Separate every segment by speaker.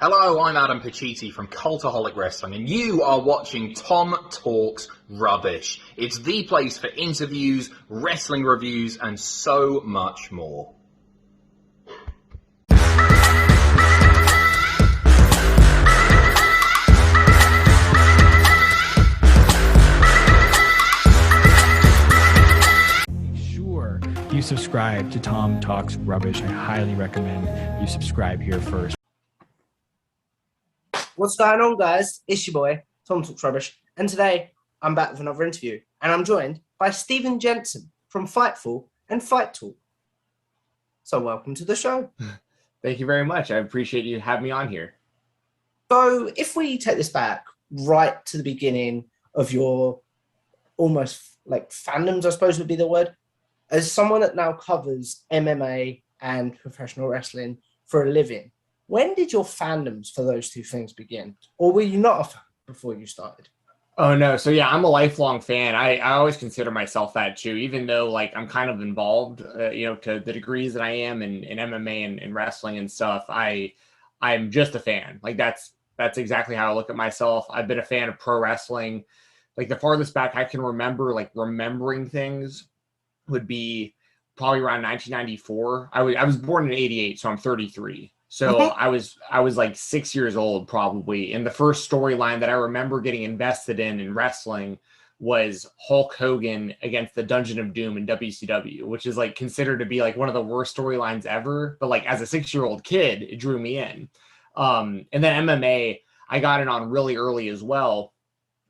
Speaker 1: Hello, I'm Adam Pacitti from Cultaholic Wrestling, and you are watching Tom Talks Rubbish. It's the place for interviews, wrestling reviews, and so much more.
Speaker 2: Sure, you subscribe to Tom Talks Rubbish. I highly recommend you subscribe here first.
Speaker 3: What's going on, guys? It's your boy, Tom Talks Rubbish, and today I'm back with another interview, and I'm joined by Stephen Jensen from Fightful and Fightful. So welcome to the show.
Speaker 4: Thank you very much. I appreciate you having me on here.
Speaker 3: So if we take this back right to the beginning of your almost like fandoms, I suppose would be the word, as someone that now covers MMA and professional wrestling for a living, when did your fandoms for those two things begin? Or were you not a fan before you started?
Speaker 4: Oh, no. So, yeah, I'm a lifelong fan. I always consider myself that, too, even though, like, I'm kind of involved, to the degrees that I am in MMA and wrestling and stuff. I'm just a fan. Like, that's exactly how I look at myself. I've been a fan of pro wrestling. Like, the farthest back I can remember, like, remembering things would be probably around 1994. I was born in 88, so I'm 33. So I was like 6 years old probably. And the first storyline that I remember getting invested in wrestling was Hulk Hogan against the Dungeon of Doom in WCW, which is like considered to be like one of the worst storylines ever. But like as a 6-year-old kid, it drew me in. And then MMA, I got in on really early as well,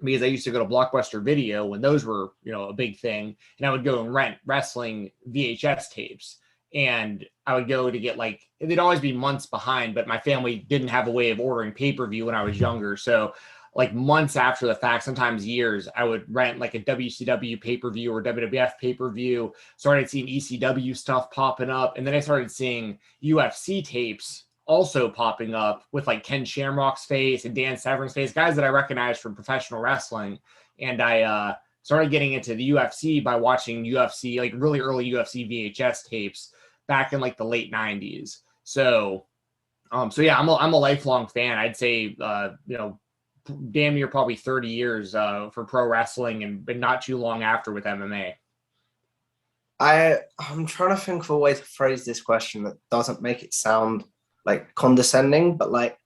Speaker 4: because I used to go to Blockbuster Video when those were, a big thing. And I would go and rent wrestling VHS tapes. And I would go to get they'd always be months behind, but my family didn't have a way of ordering pay-per-view when I was younger. So like months after the fact, sometimes years, I would rent like a WCW pay-per-view or WWF pay-per-view, started seeing ECW stuff popping up. And then I started seeing UFC tapes also popping up with like Ken Shamrock's face and Dan Severn's face, guys that I recognized from professional wrestling. And I started getting into the UFC by watching UFC, like really early UFC VHS tapes back in like the late 90s. So yeah, I'm a lifelong fan. I'd say, damn near probably 30 years for pro wrestling and not too long after with MMA.
Speaker 3: I'm trying to think of a way to phrase this question that doesn't make it sound like condescending, but like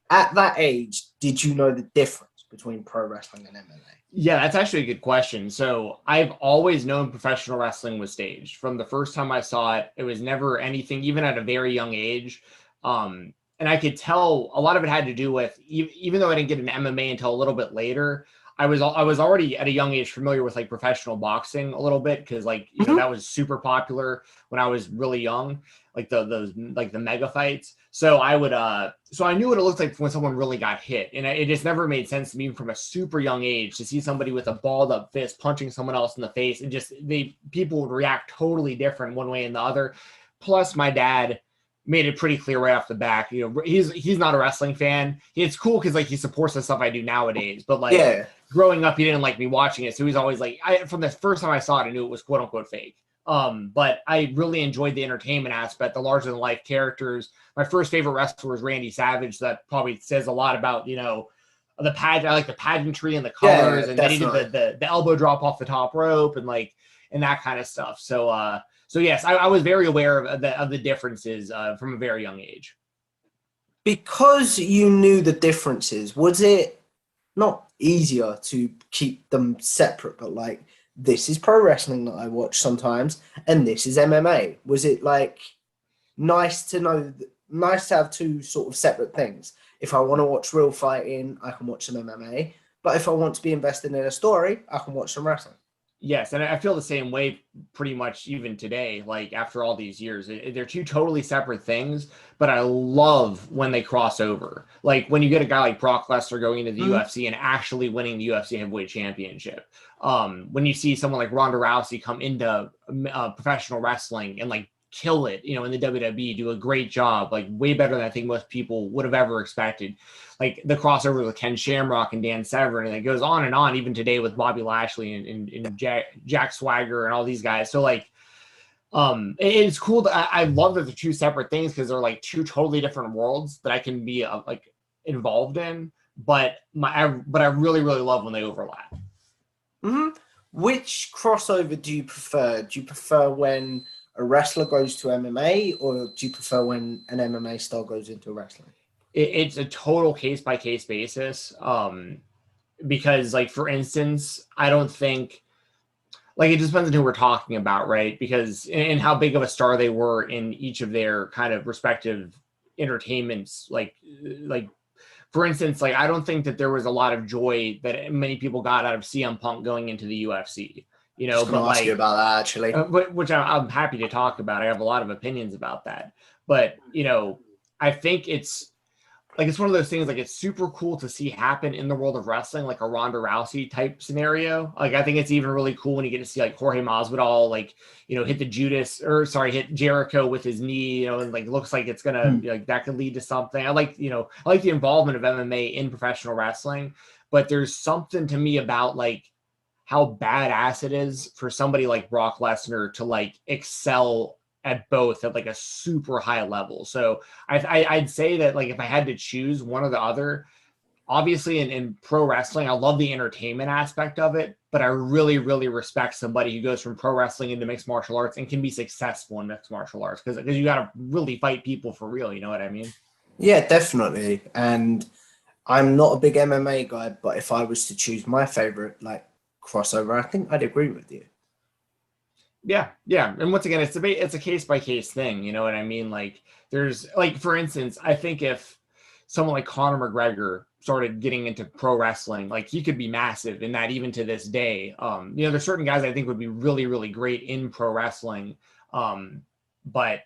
Speaker 3: at that age, did you know the difference between pro wrestling and MMA?
Speaker 4: Yeah, that's actually a good question. So I've always known professional wrestling was staged. From the first time I saw it, it was never anything, even at a very young age. And I could tell a lot of it had to do with, even though I didn't get an MMA until a little bit later, I was already at a young age familiar with like professional boxing a little bit, because that was super popular when I was really young, like those mega fights. So I knew what it looked like when someone really got hit, and it just never made sense to me from a super young age to see somebody with a balled up fist punching someone else in the face, and people would react totally different one way and the other. Plus, my dad made it pretty clear right off the back. He's not a wrestling fan. It's cool because like he supports the stuff I do nowadays, but growing up, he didn't like me watching it, so he's always like, from the first time I saw it, I knew it was quote unquote fake. But I really enjoyed the entertainment aspect, the larger than life characters. My first favorite wrestler was Randy Savage. So that probably says a lot about, the pageant. I like the pageantry and the colors, and then he did the elbow drop off the top rope and that kind of stuff. So yes, I was very aware of the differences from a very young age.
Speaker 3: Because you knew the differences, was it not easier to keep them separate, but like, this is pro wrestling that I watch sometimes, and this is MMA? Was it like nice to have two sort of separate things? If I want to watch real fighting, I can watch some MMA. But if I want to be invested in a story, I can watch some wrestling.
Speaker 4: Yes, and I feel the same way pretty much even today, like after all these years. They're two totally separate things, but I love when they cross over. Like when you get a guy like Brock Lesnar going into the UFC and actually winning the UFC Heavyweight Championship. When you see someone like Ronda Rousey come into professional wrestling and like kill it, in the WWE, do a great job, like way better than I think most people would have ever expected. Like the crossover with Ken Shamrock and Dan Severn, and it goes on even today with Bobby Lashley and Jack Swagger and all these guys. So like, it's cool that I love that they're two separate things, because they're like two totally different worlds that I can be like involved in, but I really, really love when they overlap.
Speaker 3: Mm-hmm. Which crossover do you prefer? Do you prefer when a wrestler goes to MMA, or do you prefer when an MMA star goes into wrestling?
Speaker 4: It's a total case-by-case basis. Because, like, for instance, I don't think, like, it just depends on who we're talking about, right? Because, and how big of a star they were in each of their kind of respective entertainments. Like, for instance, like, I don't think that there was a lot of joy that many people got out of CM Punk going into the UFC, you know,
Speaker 3: but ask you about that, actually.
Speaker 4: which I'm happy to talk about. I have a lot of opinions about that, but, you know, I think it's one of those things, like, it's super cool to see happen in the world of wrestling, like a Ronda Rousey type scenario. Like, I think it's even really cool when you get to see, like, Jorge Masvidal, like, you know, hit Jericho with his knee, you know, and, like, looks like it's gonna like, that could lead to something. I like the involvement of MMA in professional wrestling, but there's something to me about, like, how badass it is for somebody like Brock Lesnar to, like, excel at both at, like, a super high level. So I'd say that, like, if I had to choose one or the other, obviously in pro wrestling, I love the entertainment aspect of it, but I really, really respect somebody who goes from pro wrestling into mixed martial arts and can be successful in mixed martial arts, because you got to really fight people for real. You know what I mean?
Speaker 3: Yeah, definitely. And I'm not a big MMA guy, but if I was to choose my favorite, like, crossover, I think I'd agree with you.
Speaker 4: Yeah. And once again, it's a case-by-case thing. You know what I mean? Like, there's, like, for instance, I think if someone like Conor McGregor started getting into pro wrestling, like, he could be massive in that even to this day. There's certain guys I think would be really, really great in pro wrestling. But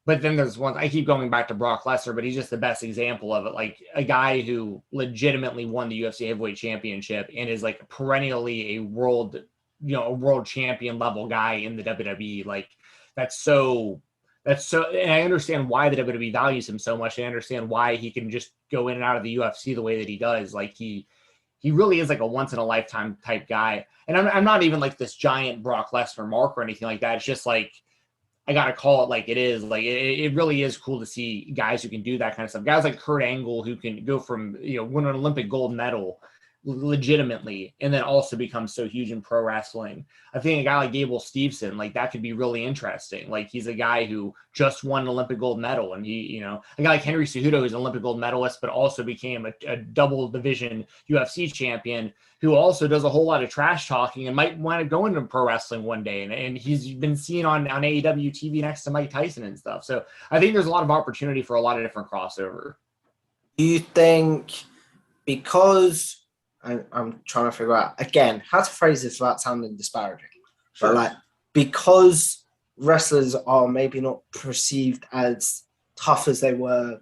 Speaker 4: then there's one, I keep going back to Brock Lesnar, but he's just the best example of it. Like, a guy who legitimately won the UFC heavyweight championship and is, like, perennially a world champion level guy in the WWE. Like, that's so, and I understand why the WWE values him so much. I understand why he can just go in and out of the UFC the way that he does. Like, he really is, like, a once in a lifetime type guy. And I'm not even, like, this giant Brock Lesnar mark or anything like that. It's just, like, I got to call it like it is. Like, it really is cool to see guys who can do that kind of stuff. Guys like Kurt Angle, who can go from, win an Olympic gold medal legitimately and then also become so huge in pro wrestling. I think a guy like Gable Steveson, like, that could be really interesting. Like, he's a guy who just won an Olympic gold medal, and he, a guy like Henry Cejudo, who's an Olympic gold medalist but also became a double division UFC champion, who also does a whole lot of trash talking and might want to go into pro wrestling one day, and he's been seen on AEW TV next to Mike Tyson and stuff. So I think there's a lot of opportunity for a lot of different crossover.
Speaker 3: Do you think, because I'm trying to figure out, again, how to phrase this without sounding disparaging. Sure. But, like, because wrestlers are maybe not perceived as tough as they were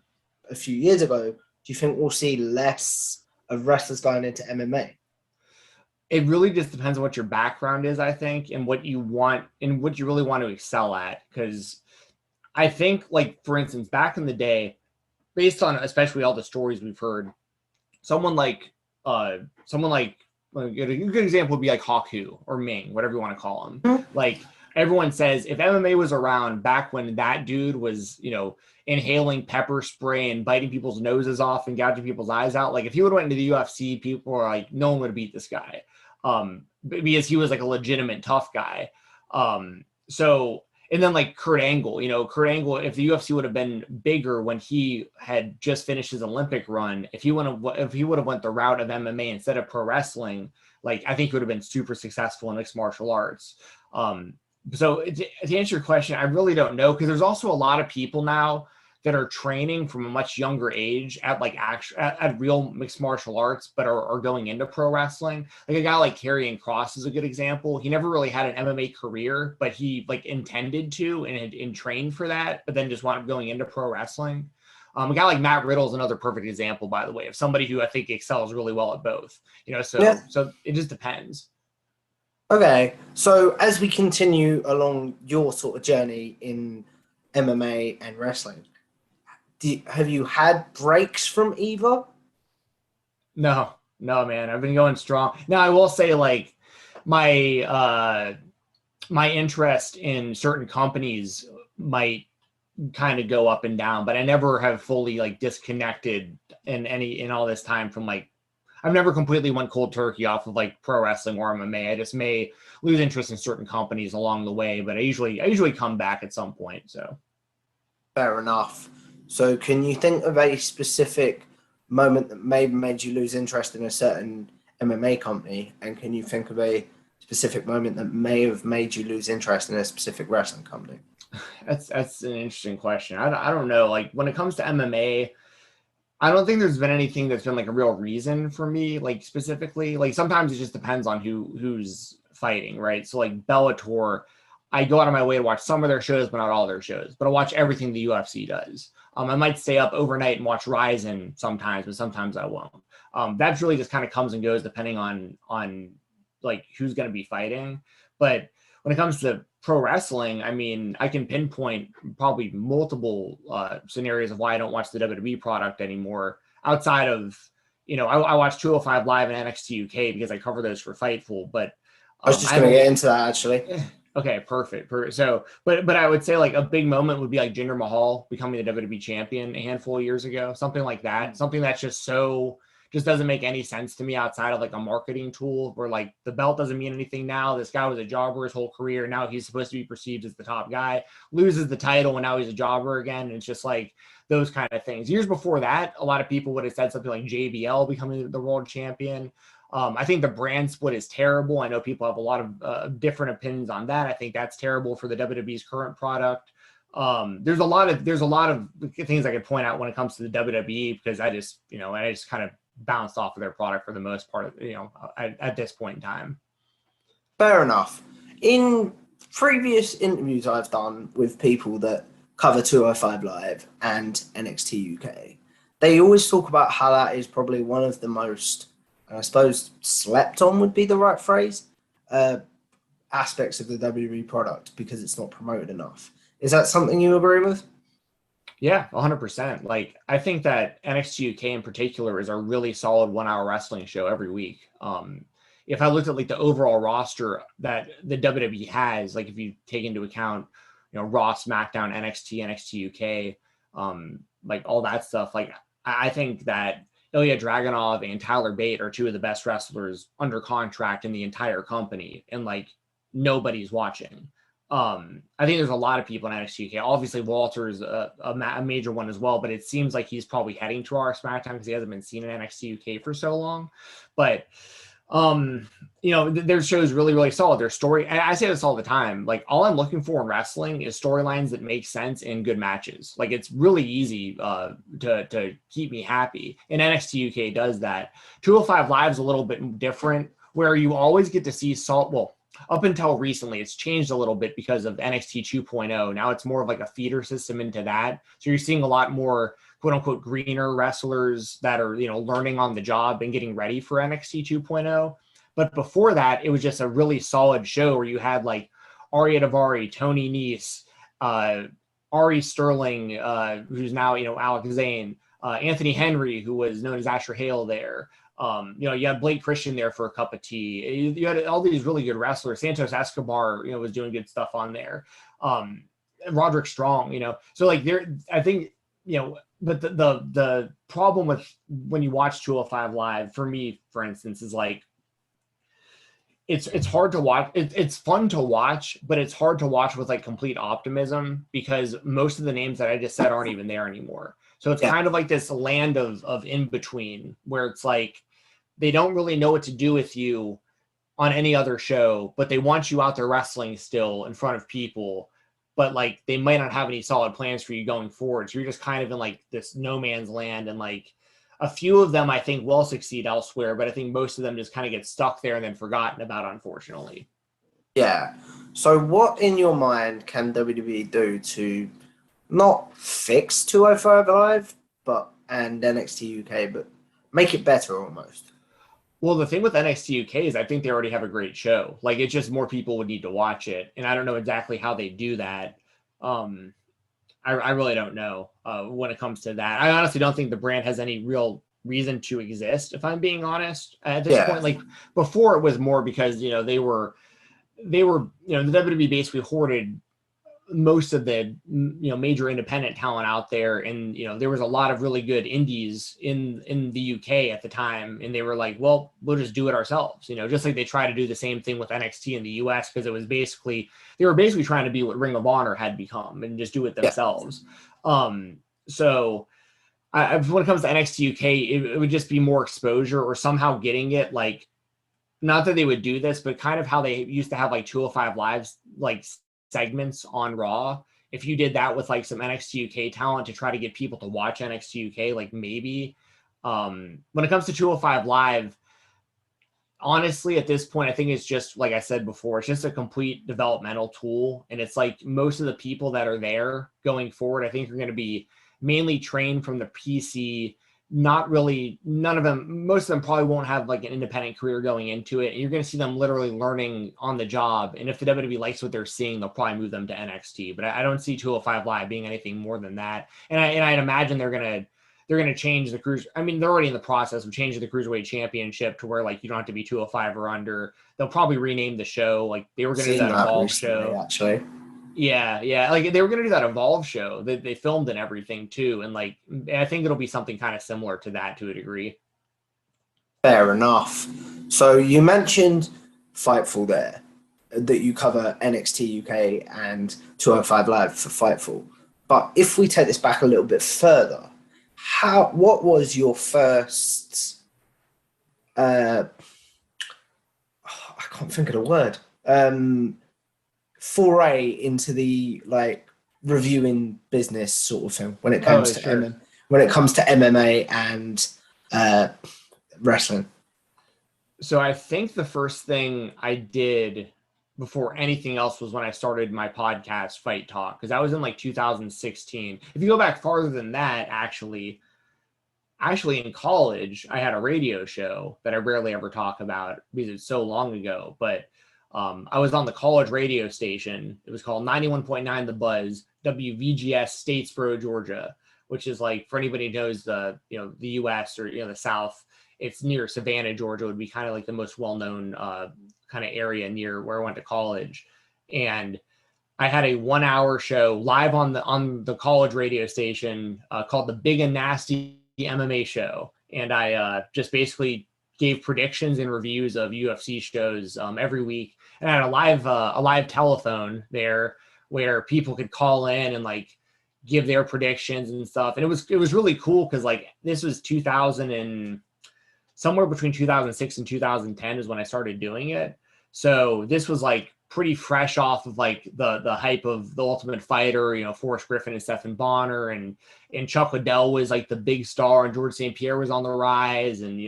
Speaker 3: a few years ago, do you think we'll see less of wrestlers going into MMA?
Speaker 4: It really just depends on what your background is, I think, and what you want and what you really want to excel at. Because I think, like, for instance, back in the day, based on especially all the stories we've heard, someone like a good example would be like Haku or Ming, whatever you want to call him. Mm-hmm. Like, everyone says if MMA was around back when that dude was, inhaling pepper spray and biting people's noses off and gouging people's eyes out, like, if he would have went into the UFC, people were like, no one would have beat this guy, because he was, like, a legitimate tough guy. And then, like, Kurt Angle, if the UFC would have been bigger when he had just finished his Olympic run, if he would have went the route of MMA instead of pro wrestling, like, I think he would have been super successful in mixed martial arts. So to answer your question, I really don't know, because there's also a lot of people now that are training from a much younger age at, like, at real mixed martial arts, but are going into pro wrestling. Like, a guy like Karrion Kross is a good example. He never really had an MMA career, but he, like, intended to and trained for that, but then just wound up going into pro wrestling. A guy like Matt Riddle is another perfect example, by the way, of somebody who I think excels really well at both. So it just depends.
Speaker 3: Okay, so as we continue along your sort of journey in MMA and wrestling, have you had breaks from either?
Speaker 4: No, man. I've been going strong. Now, I will say, like, my interest in certain companies might kind of go up and down, but I never have fully like disconnected in all this time from like, I've never completely went cold turkey off of like pro wrestling or MMA. I just may lose interest in certain companies along the way, but I usually come back at some point. So
Speaker 3: Fair enough. So can you think of a specific moment that maybe made you lose interest in a certain MMA company? And can you think of a specific moment that may have made you lose interest in a specific wrestling company?
Speaker 4: that's an interesting question. I don't know. Like when it comes to MMA, I don't think there's been anything that's been like a real reason for me, like specifically. Like sometimes it just depends on who's fighting, right? So like Bellator, I go out of my way to watch some of their shows, but not all their shows. But I watch everything the UFC does. I might stay up overnight and watch Ryzen sometimes, but sometimes I won't. That really just kind of comes and goes depending on like who's going to be fighting. But when it comes to pro wrestling, I mean, I can pinpoint probably multiple scenarios of why I don't watch the WWE product anymore. Outside of, I watch 205 Live and NXT UK because I cover those for Fightful. But
Speaker 3: I was just going to get into that actually.
Speaker 4: Okay, perfect. So, but I would say like a big moment would be like Jinder Mahal becoming the WWE champion a handful of years ago, something like that. Something that's just doesn't make any sense to me outside of like a marketing tool where like the belt doesn't mean anything now. This guy was a jobber his whole career. Now he's supposed to be perceived as the top guy, loses the title, and now he's a jobber again. And it's just like those kind of things. Years before that, a lot of people would have said something like JBL becoming the world champion. I think the brand split is terrible. I know people have a lot of different opinions on that. I think that's terrible for the WWE's current product. There's a lot of things I could point out when it comes to the WWE because I just kind of bounced off of their product for the most part, at this point in time.
Speaker 3: Fair enough. In previous interviews I've done with people that cover 205 Live and NXT UK, they always talk about how that is probably one of the most, and I suppose slept on would be the right phrase, aspects of the WWE product because it's not promoted enough. Is that something you agree with?
Speaker 4: Yeah, 100%. Like, I think that NXT UK in particular is a really solid 1 hour wrestling show every week. If I looked at like the overall roster that the WWE has, like if you take into account, Raw, SmackDown, NXT UK, like all that stuff, like I think that Ilya Dragunov and Tyler Bate are two of the best wrestlers under contract in the entire company, and like nobody's watching. I think there's a lot of people in NXT UK. Obviously, Walter's a major one as well, but it seems like he's probably heading to our SmackDown because he hasn't been seen in NXT UK for so long. But their show is really, really solid. Their story, I say this all the time, like all I'm looking for in wrestling is storylines that make sense in good matches. Like it's really easy to keep me happy, and NXT UK does that. 205 Live is a little bit different, where you always get to see up until recently, it's changed a little bit because of NXT 2.0. Now it's more of like a feeder system into that. So you're seeing a lot more quote unquote greener wrestlers that are, learning on the job and getting ready for NXT 2.0. But before that, it was just a really solid show where you had like Arya Davari, Tony Nese, Ari Sterling, who's now, Alex Zane, Anthony Henry, who was known as Asher Hale there. You had Blake Christian there for a cup of tea. You had all these really good wrestlers. Santos Escobar, was doing good stuff on there. Roderick Strong, so like I think, but the problem with when you watch 205 Live, for me, for instance, is like, it's hard to watch. It's fun to watch, but it's hard to watch with like complete optimism because most of the names that I just said aren't even there anymore. So it's kind of like this land of in between where it's like, they don't really know what to do with you on any other show, but they want you out there wrestling still in front of people, but like they might not have any solid plans for you going forward. So you're just kind of in like this no man's land, and like a few of them I think will succeed elsewhere, but I think most of them just kind of get stuck there and then forgotten about, unfortunately.
Speaker 3: Yeah. So what in your mind can WWE do to not fix 205 Live and NXT UK, but make it better almost?
Speaker 4: Well, the thing with NXT UK is I think they already have a great show. Like, it's just more people would need to watch it. And I don't know exactly how they do that. I really don't know when it comes to that. I honestly don't think the brand has any real reason to exist, if I'm being honest. At this point, like before it was more because, they were the WWE basically hoarded most of the major independent talent out there, and there was a lot of really good indies in the UK at the time, and they were like, well, we'll just do it ourselves, just like they try to do the same thing with NXT in the US, because they were basically trying to be what Ring of Honor had become and just do it themselves. So when it comes to NXT UK, it would just be more exposure, or somehow getting it, like, not that they would do this, but kind of how they used to have like 205 Lives, like segments on Raw. If you did that with like some NXT UK talent to try to get people to watch NXT UK, like maybe. When it comes to 205 Live, honestly, at this point, I think it's just, like I said before, it's just a complete developmental tool. And it's like most of the people that are there going forward, I think are going to be mainly trained from the PC. Not really, none of them, most of them probably won't have like an independent career going into it. And you're going to see them literally learning on the job. And if the WWE likes what they're seeing, they'll probably move them to NXT. But I don't see 205 Live being anything more than that. And I'd imagine they're going to change the cruise. I mean, they're already in the process of changing the Cruiserweight Championship to where like you don't have to be 205 or under. They'll probably rename the show. Like they were going to do that Evolve show.
Speaker 3: Actually.
Speaker 4: Yeah. Like they were going to do that Evolve show that they filmed and everything too. And like, I think it'll be something kind of similar to that to a degree.
Speaker 3: Fair enough. So you mentioned Fightful there, that you cover NXT UK and 205 Live for Fightful. But if we take this back a little bit further, what was your first, I can't think of the word, foray into the like reviewing business sort of thing when it comes to MMA and wrestling?
Speaker 4: So I think the first thing I did before anything else was when I started my podcast, Fight Talk, because that was in like 2016. If you go back farther than that, actually in college, I had a radio show that I rarely ever talk about because it's so long ago, but I was on the college radio station. It was called 91.9 The Buzz, WVGS, Statesboro, Georgia, which is like, for anybody who knows the US or the South, it's near Savannah, Georgia. Would be kind of like the most well-known kind of area near where I went to college. And I had a 1-hour show live on the college radio station called the Big and Nasty MMA Show. And I just basically gave predictions and reviews of UFC shows every week. And I had a live telephone there where people could call in and like give their predictions and stuff. And it was really cool because like this was 2000 and somewhere between 2006 and 2010 is when I started doing it. So this was like pretty fresh off of like the hype of the Ultimate Fighter, Forrest Griffin and Stephen Bonner, and Chuck Liddell was like the big star, and George St. Pierre was on the rise, and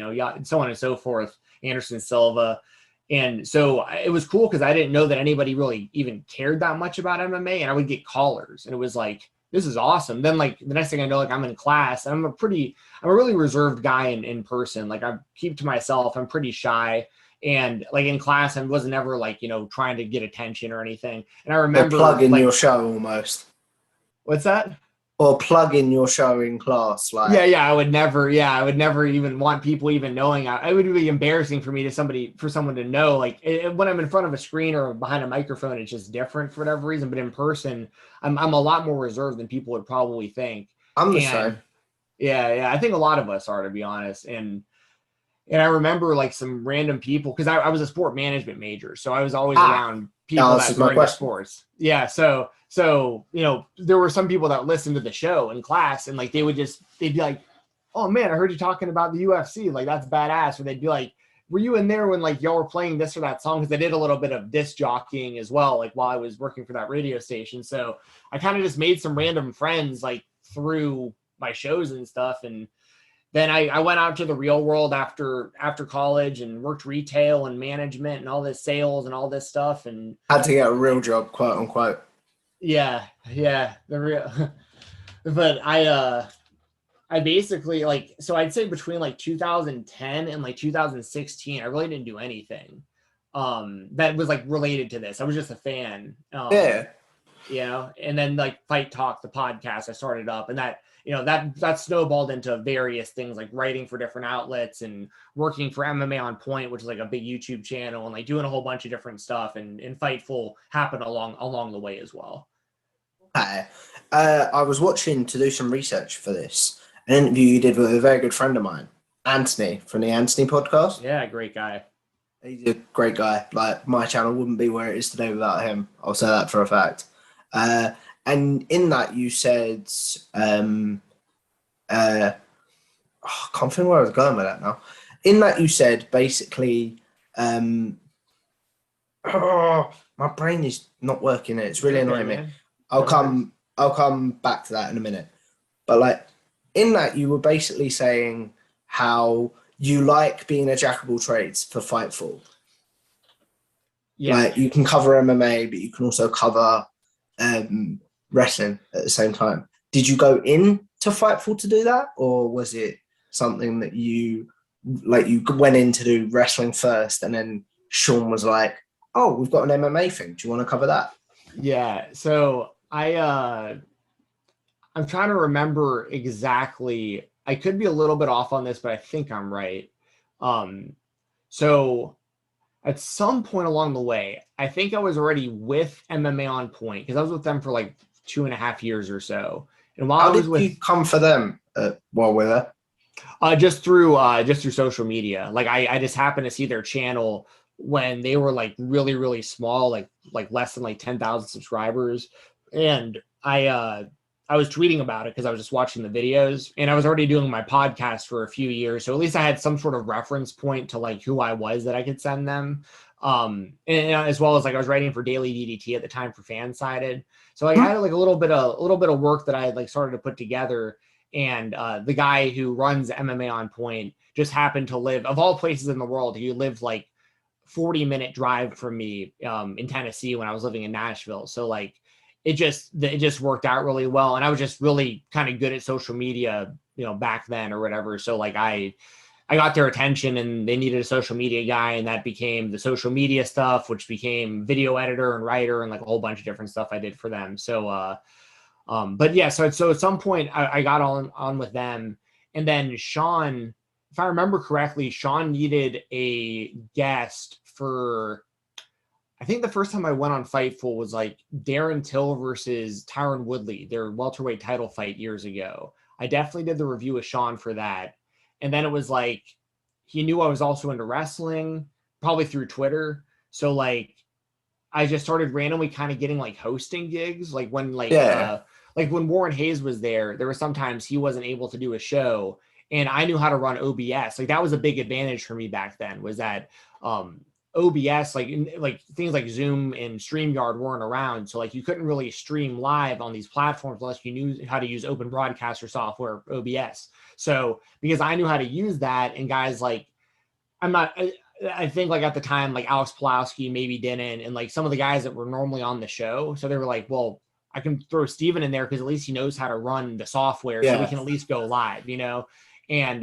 Speaker 4: so on and so forth, Anderson Silva. And so it was cool because I didn't know that anybody really even cared that much about MMA, and I would get callers, and it was like, this is awesome. Then like the next thing I know, like I'm in class, and I'm a really reserved guy in person. Like I keep to myself. I'm pretty shy. And like in class, I wasn't ever like, trying to get attention or anything. And I remember
Speaker 3: plugging your show almost. What's
Speaker 4: that?
Speaker 3: Or plug in your show in class. Like
Speaker 4: I would never even want people even knowing. It would be embarrassing for me for someone to know. Like when I'm in front of a screen or behind a microphone, it's just different for whatever reason. But in person, I'm a lot more reserved than people would probably think.
Speaker 3: I'm the same.
Speaker 4: Yeah. I think a lot of us are, to be honest. And I remember like some random people, because I was a sport management major, so I was always around people that were into sports. Yeah, so there were some people that listened to the show in class, and like they'd be like, "Oh man, I heard you talking about the UFC, like that's badass." Or they'd be like, "Were you in there when like y'all were playing this or that song?" Because I did a little bit of disc jockeying as well, like while I was working for that radio station. So I kind of just made some random friends like through my shows and stuff. And then I went out to the real world after college and worked retail and management and all this sales and all this stuff, and
Speaker 3: had to get a real job, quote unquote.
Speaker 4: Yeah, the real. But I basically like, so I'd say between like 2010 and like 2016, I really didn't do anything that was like related to this. I was just a fan. And then like Fight Talk, the podcast I started up, and that that snowballed into various things like writing for different outlets and working for MMA on Point, which is like a big YouTube channel, and like doing a whole bunch of different stuff. And Fightful happened along the way as well.
Speaker 3: Hi. I was watching to do some research for this, an interview you did with a very good friend of mine, Anthony, from the Anthony podcast.
Speaker 4: Yeah, great guy.
Speaker 3: He's a great guy. Like, my channel wouldn't be where it is today without him. I'll say that for a fact. And in that you said, I can't think where I was going with that now. In that you said basically, my brain is not working. It's really annoying me. I'll come back to that in a minute. But like, in that you were basically saying how you like being a jack of all trades for Fightful.
Speaker 4: Yeah.
Speaker 3: Like, you can cover MMA, but you can also cover wrestling at the same time. Did you go into Fightful to do that, or was it something that you went in to do wrestling first, and then Sean was like, "Oh, we've got an MMA thing. Do you want to cover that?"
Speaker 4: Yeah. So I'm trying to remember exactly. I could be a little bit off on this, but I think I'm right. So at some point along the way, I think I was already with MMA On Point, because I was with them for like 2.5 years or so. And while
Speaker 3: How
Speaker 4: I was
Speaker 3: did you come for them while we're there?
Speaker 4: just through social media. Like I just happened to see their channel when they were like really, really small, like less than like 10,000 subscribers. And I was tweeting about it because I was just watching the videos, and I was already doing my podcast for a few years. So at least I had some sort of reference point to like who I was that I could send them. And as well as like I was writing for Daily DDT at the time for Fansided. So I had like a little bit of work that I had like started to put together. And the guy who runs MMA On Point just happened to live, of all places in the world, he lived like 40-minute drive from me in Tennessee when I was living in Nashville. So like it just worked out really well. And I was just really kind of good at social media, back then or whatever. So like I got their attention, and they needed a social media guy, and that became the social media stuff, which became video editor and writer and like a whole bunch of different stuff I did for them. So, but yeah, so at some point I got on with them, and then Sean, if I remember correctly, Sean needed a guest for, I think the first time I went on Fightful was like Darren Till versus Tyron Woodley, their welterweight title fight years ago. I definitely did the review with Sean for that. And then it was like, he knew I was also into wrestling, probably through Twitter. So like, I just started randomly kind of getting like hosting gigs. Like when like when Warren Hayes was there were sometimes he wasn't able to do a show, and I knew how to run OBS. Like that was a big advantage for me back then, was that OBS, like things like Zoom and StreamYard weren't around. So like you couldn't really stream live on these platforms unless you knew how to use open broadcaster software, OBS. So because I knew how to use that, and guys like, I think like at the time, like Alex Pulowski maybe didn't, and like some of the guys that were normally on the show. So they were like, well, I can throw Steven in there because at least he knows how to run the software, so we can at least go live, And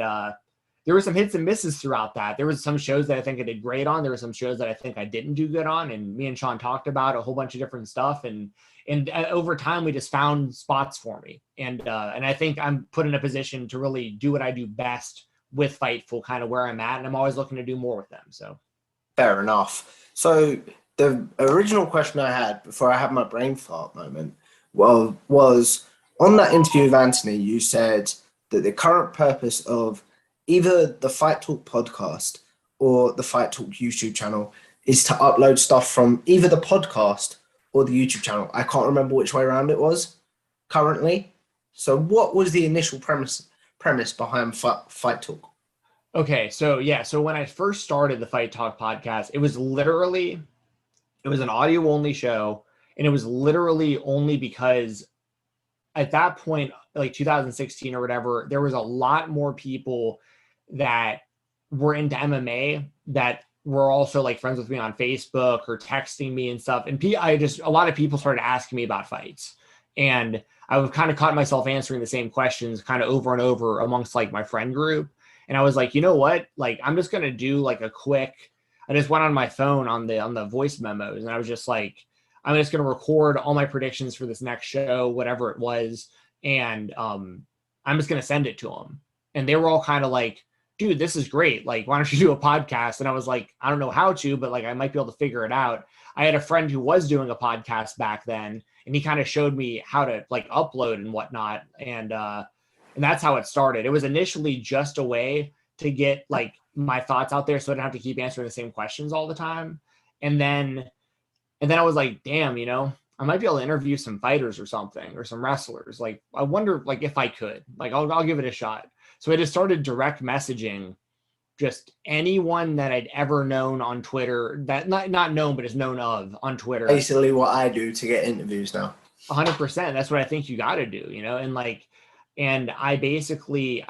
Speaker 4: there were some hits and misses throughout that. There was some shows that I think I did great on. There were some shows that I think I didn't do good on. And me and Sean talked about a whole bunch of different stuff. And over time, we just found spots for me. And I think I'm put in a position to really do what I do best with Fightful, kind of where I'm at. And I'm always looking to do more with them. So
Speaker 3: fair enough. So the original question I had before I had my brain fart moment was on that interview with Anthony, you said that the current purpose of either the Fight Talk podcast or the Fight Talk YouTube channel is to upload stuff from either the podcast or the YouTube channel. I can't remember which way around it was currently. So what was the initial premise behind Fight Talk?
Speaker 4: Okay, so yeah, so when I first started the Fight Talk podcast, it was an audio only show, and it was literally only because at that point, like 2016 or whatever, there was a lot more people that were into MMA that were also like friends with me on Facebook or texting me and stuff. And a lot of people started asking me about fights, and I was kind of caught myself answering the same questions kind of over and over amongst like my friend group. And I was like, you know what? Like, I'm just going to do like I just went on my phone on the voice memos, and I was just like, I'm just going to record all my predictions for this next show, whatever it was. And I'm just going to send it to them. And they were all kind of like, dude, this is great. Like, why don't you do a podcast? And I was like, I don't know how to, but like, I might be able to figure it out. I had a friend who was doing a podcast back then, and he kind of showed me how to like upload and whatnot. And that's how it started. It was initially just a way to get like my thoughts out there so I didn't have to keep answering the same questions all the time. And then I was like, damn, you know, I might be able to interview some fighters or something, or some wrestlers. Like, I wonder like if I could, like, I'll give it a shot. So I just started direct messaging just anyone that I'd ever known on Twitter, that not known, but is known of on Twitter.
Speaker 3: Basically what I do to get interviews now.
Speaker 4: 100%. That's what I think you got to do, you know? And I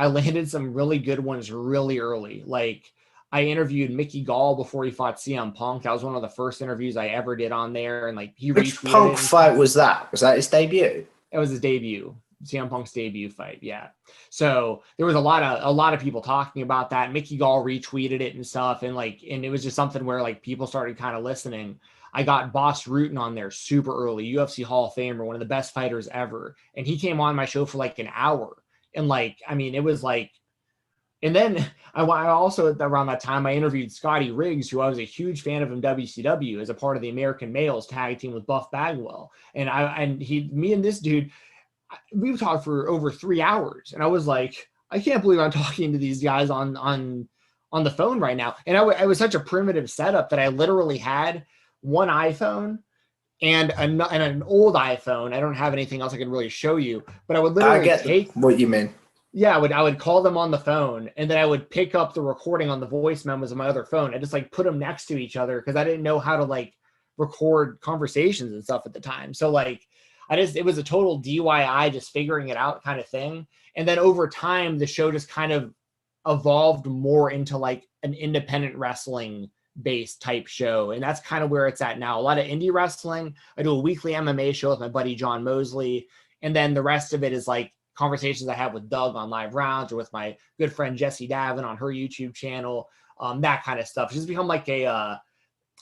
Speaker 4: landed some really good ones really early. Like, I interviewed Mickey Gall before he fought CM Punk. That was one of the first interviews I ever did on there. And like, he
Speaker 3: Which
Speaker 4: retweeted
Speaker 3: Punk
Speaker 4: it.
Speaker 3: fight was that? Was that his debut?
Speaker 4: It was his debut, CM Punk's debut fight. Yeah. So there was a lot of people talking about that. Mickey Gall retweeted it and stuff. And it was just something where like people started kind of listening. I got Boss Rutan on there super early, UFC Hall of Famer, one of the best fighters ever. And he came on my show for like an hour. And like, I mean, it was like, and then I also, around that time, I interviewed Scotty Riggs, who I was a huge fan of in WCW as a part of the American Males tag team with Buff Bagwell. And me and this dude, we talked for over 3 hours. And I was like, I can't believe I'm talking to these guys on the phone right now. And it was such a primitive setup that I literally had one iPhone and an old iPhone. I don't have anything else I can really show you, but I would literally take
Speaker 3: what you mean.
Speaker 4: Yeah, I would call them on the phone, and then I would pick up the recording on the voice memos of my other phone. I just like put them next to each other because I didn't know how to like record conversations and stuff at the time. So like it was a total DIY, just figuring it out kind of thing. And then over time, the show just kind of evolved more into like an independent wrestling based type show. And that's kind of where it's at now. A lot of indie wrestling. I do a weekly MMA show with my buddy John Mosley. And then the rest of it is like conversations I have with Doug on Live Rounds, or with my good friend Jessie Davin on her YouTube channel, that kind of stuff. It's just become like a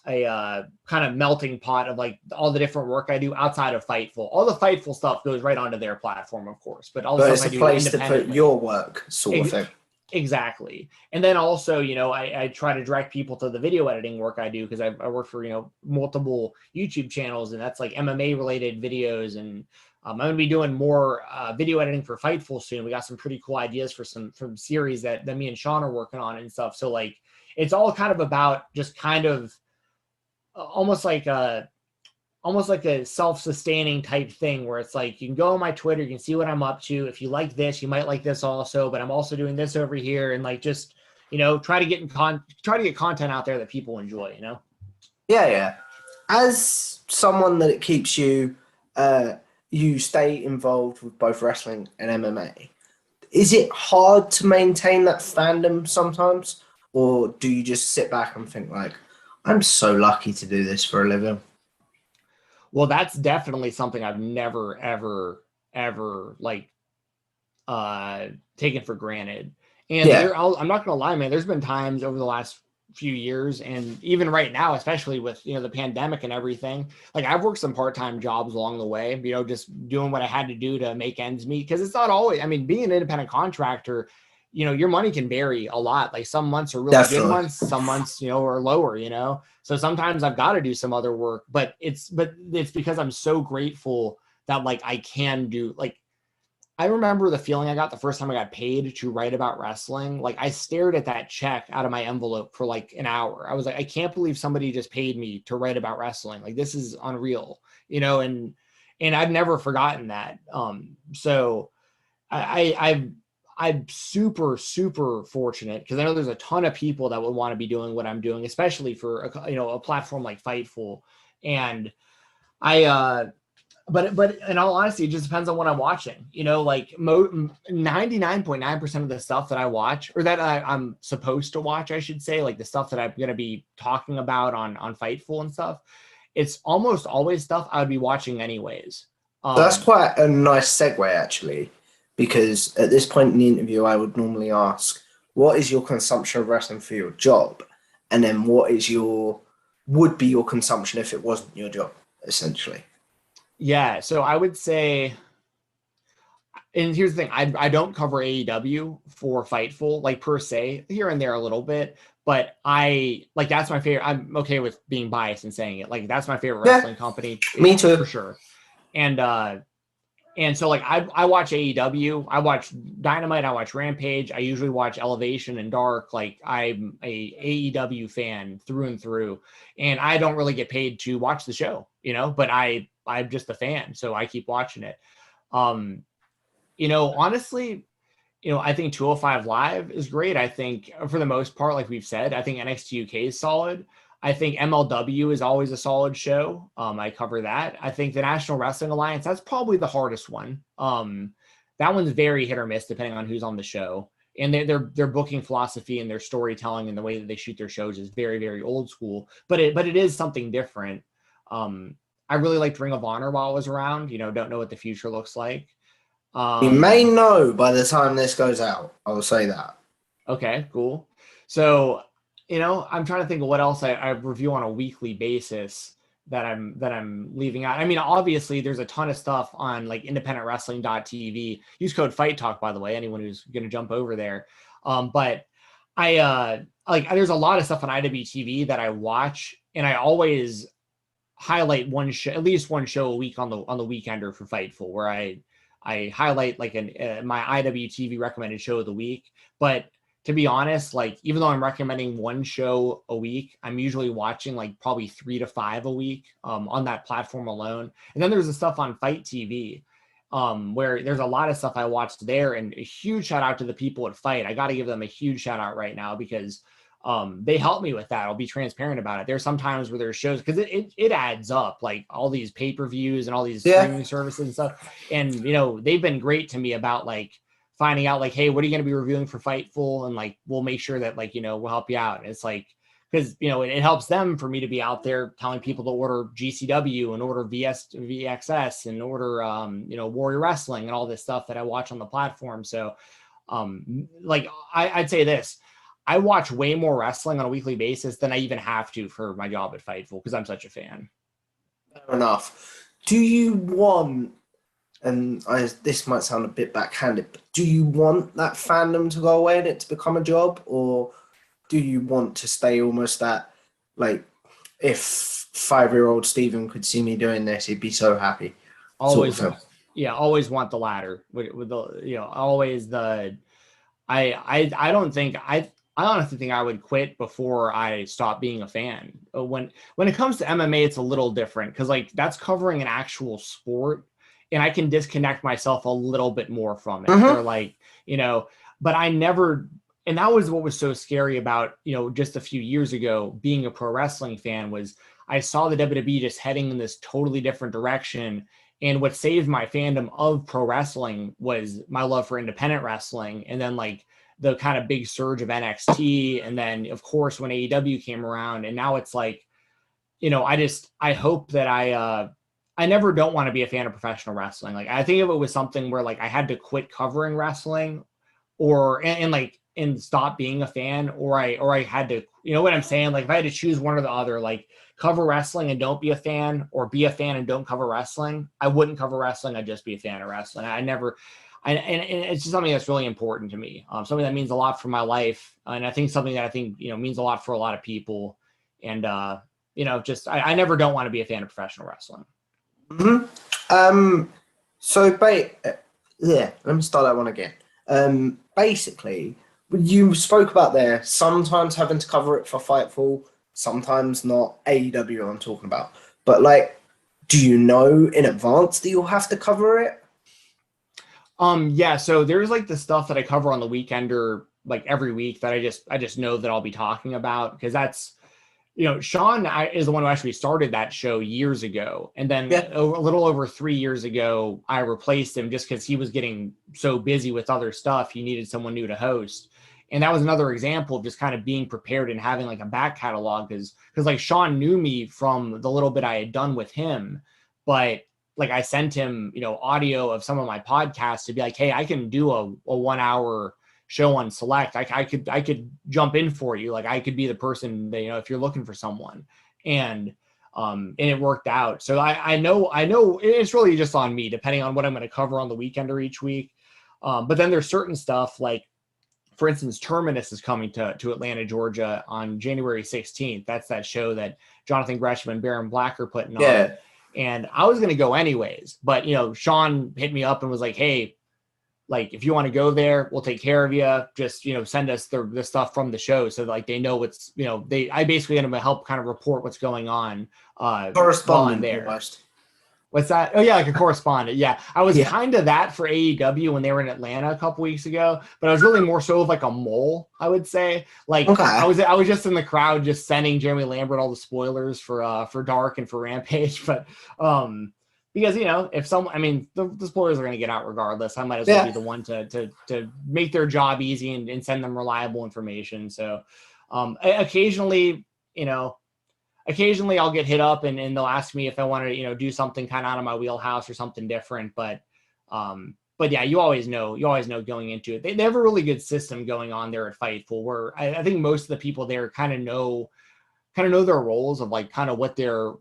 Speaker 4: kind of melting pot of like all the different work I do outside of Fightful. All the Fightful stuff goes right onto their platform, of course, but all the stuff
Speaker 3: it's
Speaker 4: I
Speaker 3: a
Speaker 4: do
Speaker 3: place to put your work, sort of thing.
Speaker 4: Exactly. And then also, you know, I try to direct people to the video editing work I do, because I work for, you know, multiple YouTube channels, and that's like MMA related videos. And I'm going to be doing more video editing for Fightful soon. We got some pretty cool ideas for some series that me and Sean are working on and stuff. So like, it's all kind of about just kind of almost like a self-sustaining type thing, where it's like, you can go on my Twitter, you can see what I'm up to. If you like this, you might like this also, but I'm also doing this over here. And like, just, you know, try to get content out there that people enjoy, you know?
Speaker 3: Yeah. As someone that it keeps you, you stay involved with both wrestling and MMA. Is it hard to maintain that fandom sometimes? Or do you just sit back and think like, I'm so lucky to do this for a living?
Speaker 4: Well, that's definitely something I've never, ever like taken for granted. And I'm not going to lie, man, there's been times over the last few years, and even right now, especially with, you know, the pandemic and everything, like I've worked some part-time jobs along the way, you know, just doing what I had to do to make ends meet. Because it's not always, I mean, being an independent contractor, you know, your money can vary a lot. Like some months are really good months, some months, you know, are lower, you know? So sometimes I've got to do some other work, but it's because I'm so grateful that like I can do, like, I remember the feeling I got the first time I got paid to write about wrestling. Like I stared at that check out of my envelope for like an hour. I was like, I can't believe somebody just paid me to write about wrestling. Like this is unreal, you know? And I've never forgotten that. So I'm super, super fortunate, because I know there's a ton of people that would want to be doing what I'm doing, especially for a platform like Fightful. And but in all honesty, it just depends on what I'm watching. You know, like 99.9% of the stuff that I watch, or that I'm supposed to watch, I should say, like the stuff that I'm going to be talking about on Fightful and stuff, it's almost always stuff I would be watching anyways.
Speaker 3: That's quite a nice segue, actually. Because at this point in the interview, I would normally ask, what is your consumption of wrestling for your job? And then what would be your consumption if it wasn't your job, essentially?
Speaker 4: Yeah, so I would say, and here's the thing, I don't cover AEW for Fightful, like per se, here and there a little bit, but that's my favorite. I'm okay with being biased and saying it. Like that's my favorite wrestling company.
Speaker 3: Me too.
Speaker 4: For sure. And so like I watch AEW, I watch Dynamite, I watch Rampage, I usually watch Elevation and Dark. Like I'm a AEW fan through and through, and I don't really get paid to watch the show, but I'm just a fan, so I keep watching it. Honestly, I think 205 Live is great. I think for the most part, like we've said, I think NXT UK is solid. I think MLW is always a solid show. I cover that. I think the National Wrestling Alliance, that's probably the hardest one. That one's very hit or miss depending on who's on the show. And their booking philosophy and their storytelling and the way that they shoot their shows is very, very old school. But it is something different. I really liked Ring of Honor while I was around. Don't know what the future looks like.
Speaker 3: You may know by the time this goes out. I will say that.
Speaker 4: Okay, cool. So, I'm trying to think of what else I review on a weekly basis that I'm leaving out. I mean, obviously there's a ton of stuff on like independentwrestling.tv. Use code Fight Talk, by the way, anyone who's going to jump over there. But I there's a lot of stuff on IWTV that I watch, and I always highlight at least one show a week on the Weekender for Fightful, where I highlight like my IWTV recommended show of the week. But to be honest, like even though I'm recommending one show a week, I'm usually watching like probably 3 to 5 a week on that platform alone. And then there's the stuff on Fight TV where there's a lot of stuff I watched there. And a huge shout out to the people at Fight. I got to give them a huge shout out right now because they helped me with that. I'll be transparent about it. There's sometimes where there's shows because it adds up, like all these pay-per-views and all these streaming services and stuff. And they've been great to me about like finding out like, hey, what are you going to be reviewing for Fightful? And like, we'll make sure that like, we'll help you out. And it's like, because, it helps them for me to be out there telling people to order GCW and order VXS and order, Warrior Wrestling and all this stuff that I watch on the platform. So I'd say this, I watch way more wrestling on a weekly basis than I even have to for my job at Fightful because I'm such a fan.
Speaker 3: Fair enough. Do you want, and this might sound a bit backhanded, but do you want that fandom to go away and it to become a job? Or do you want to stay almost that, like, if 5-year-old Stephen could see me doing this, he'd be so happy?
Speaker 4: Always, always want the latter. With the, always the, I honestly think I would quit before I stop being a fan. When it comes to MMA, it's a little different because like that's covering an actual sport, and I can disconnect myself a little bit more from it. Or like, but I never, and that was what was so scary about, just a few years ago being a pro wrestling fan was I saw the WWE just heading in this totally different direction. And what saved my fandom of pro wrestling was my love for independent wrestling. And then like the kind of big surge of NXT. And then of course, when AEW came around, and now it's like, I hope that I never don't want to be a fan of professional wrestling. Like I think if it was something where like I had to quit covering wrestling and stop being a fan, or I had to, you know what I'm saying? Like if I had to choose one or the other, like cover wrestling and don't be a fan, or be a fan and don't cover wrestling, I wouldn't cover wrestling. I'd just be a fan of wrestling. And it's just something that's really important to me. Something that means a lot for my life. And I think something that means a lot for a lot of people. And, I never don't want to be a fan of professional wrestling.
Speaker 3: Mm-hmm. Let me start that one again. Basically, you spoke about there sometimes having to cover it for Fightful, sometimes not. AEW I'm talking about. But like, do you know in advance that you'll have to cover it?
Speaker 4: Yeah, so there's like the stuff that I cover on the Weekender like every week that I just know that I'll be talking about, because that's, Sean is the one who actually started that show years ago. And then a little over 3 years ago, I replaced him just because he was getting so busy with other stuff. He needed someone new to host. And that was another example of just kind of being prepared and having like a back catalog, because like Sean knew me from the little bit I had done with him. But like I sent him, audio of some of my podcasts to be like, hey, I can do a 1 hour show on Select. I could jump in for you. Like I could be the person that, if you're looking for someone, and it worked out. So I know it's really just on me, depending on what I'm going to cover on the Weekender each week. But then there's certain stuff like, for instance, Terminus is coming to Atlanta, Georgia on January 16th. That's that show that Jonathan Gresham and Baron Black are putting on. And I was going to go anyways, but Sean hit me up and was like, hey, like, if you want to go there, we'll take care of you. Just, send us the stuff from the show. So like, they know what's, I basically going to help kind of report what's going on.
Speaker 3: Correspondent
Speaker 4: there.
Speaker 3: almost.
Speaker 4: What's that? Oh yeah, like a correspondent. Yeah. I was kind of that for AEW when they were in Atlanta a couple weeks ago, but I was really more so of like a mole, I would say. Like I was just in the crowd just sending Jeremy Lambert all the spoilers for Dark and for Rampage. But because if the spoilers are going to get out regardless, I might as well be the one to make their job easy and send them reliable information. So occasionally I'll get hit up and they'll ask me if I want to, do something kind of out of my wheelhouse or something different. But yeah, you always know going into it. They have a really good system going on there at Fightful, where I think most of the people there kind of know their roles of like kind of what their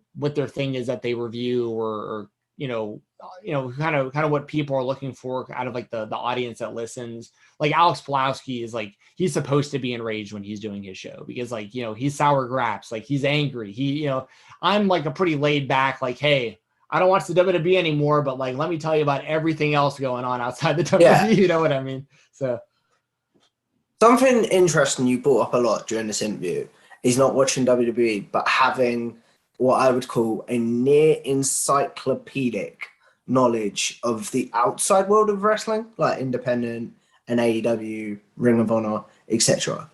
Speaker 4: thing is that they review or kind of what people are looking for out of like the audience that listens. Like Alex Pulowski is like, he's supposed to be enraged when he's doing his show because like, he's sour graps, like he's angry. I'm like a pretty laid back, like, hey, I don't watch the WWE anymore, but like, let me tell you about everything else going on outside the WWE. Yeah. You know what I mean? So
Speaker 3: something interesting you brought up a lot during this interview is not watching WWE, but having what I would call a near encyclopedic knowledge of the outside world of wrestling, like independent and AEW, Ring of Honor, etc.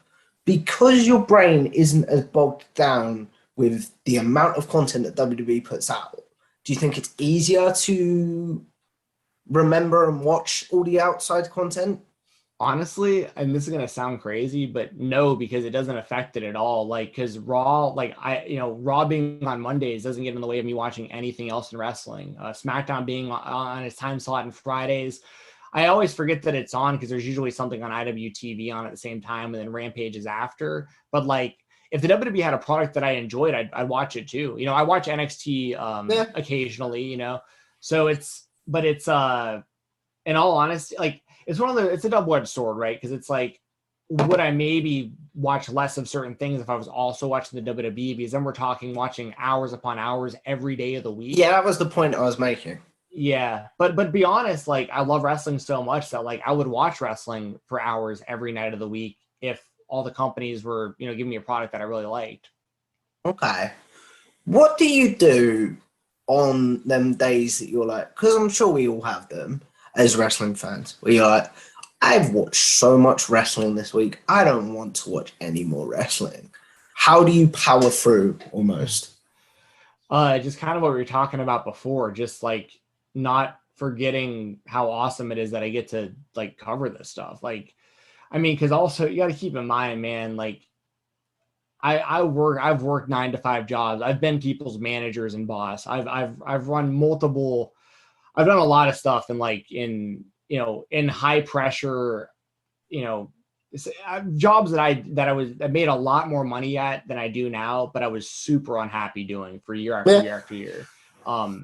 Speaker 3: Because your brain isn't as bogged down with the amount of content that WWE puts out, do you think it's easier to remember and watch all the outside content?
Speaker 4: Honestly, and this is going to sound crazy, but no, because it doesn't affect it at all. Like, because Raw, like Raw being on Mondays doesn't get in the way of me watching anything else in wrestling. SmackDown being on its time slot on Fridays, I always forget that it's on because there's usually something on IWTV on at the same time, and then Rampage is after. But like, if the WWE had a product that I enjoyed, I'd watch it too. I watch NXT occasionally. So it's in all honesty, like. It's a double-edged sword, right? Because it's like, would I maybe watch less of certain things if I was also watching the WWE? Because then we're talking watching hours upon hours every day of the week.
Speaker 3: Yeah, that was the point I was making.
Speaker 4: Yeah, but be honest, like I love wrestling so much that like I would watch wrestling for hours every night of the week if all the companies were, giving me a product that I really liked.
Speaker 3: Okay. What do you do on them days that you're like, because I'm sure we all have them, as wrestling fans, where you're like, I've watched so much wrestling this week, I don't want to watch any more wrestling. How do you power through almost?
Speaker 4: Just kind of what we were talking about before, just like not forgetting how awesome it is that I get to like cover this stuff. Like, I mean, because also you got to keep in mind, man, like I've worked 9 to 5 jobs. I've been people's managers and boss. I've run multiple. I've done a lot of stuff in high pressure, jobs that I made a lot more money at than I do now, but I was super unhappy doing for year after year after year.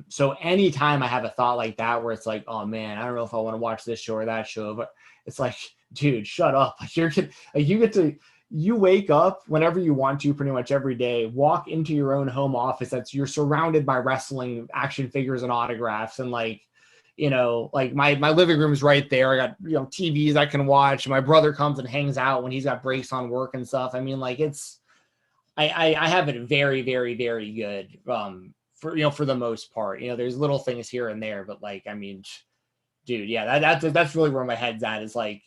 Speaker 4: So anytime I have a thought like that, where it's like, oh man, I don't know if I want to watch this show or that show, but it's like, dude, shut up. Like you wake up whenever you want to pretty much every day, walk into your own home office. You're surrounded by wrestling action figures and autographs. And like my living room is right there. I got, TVs I can watch. My brother comes and hangs out when he's got breaks on work and stuff. I mean, like I have it very, very, very good. For the most part, there's little things here and there, but like, I mean, dude, yeah, that's really where my head's at, is like,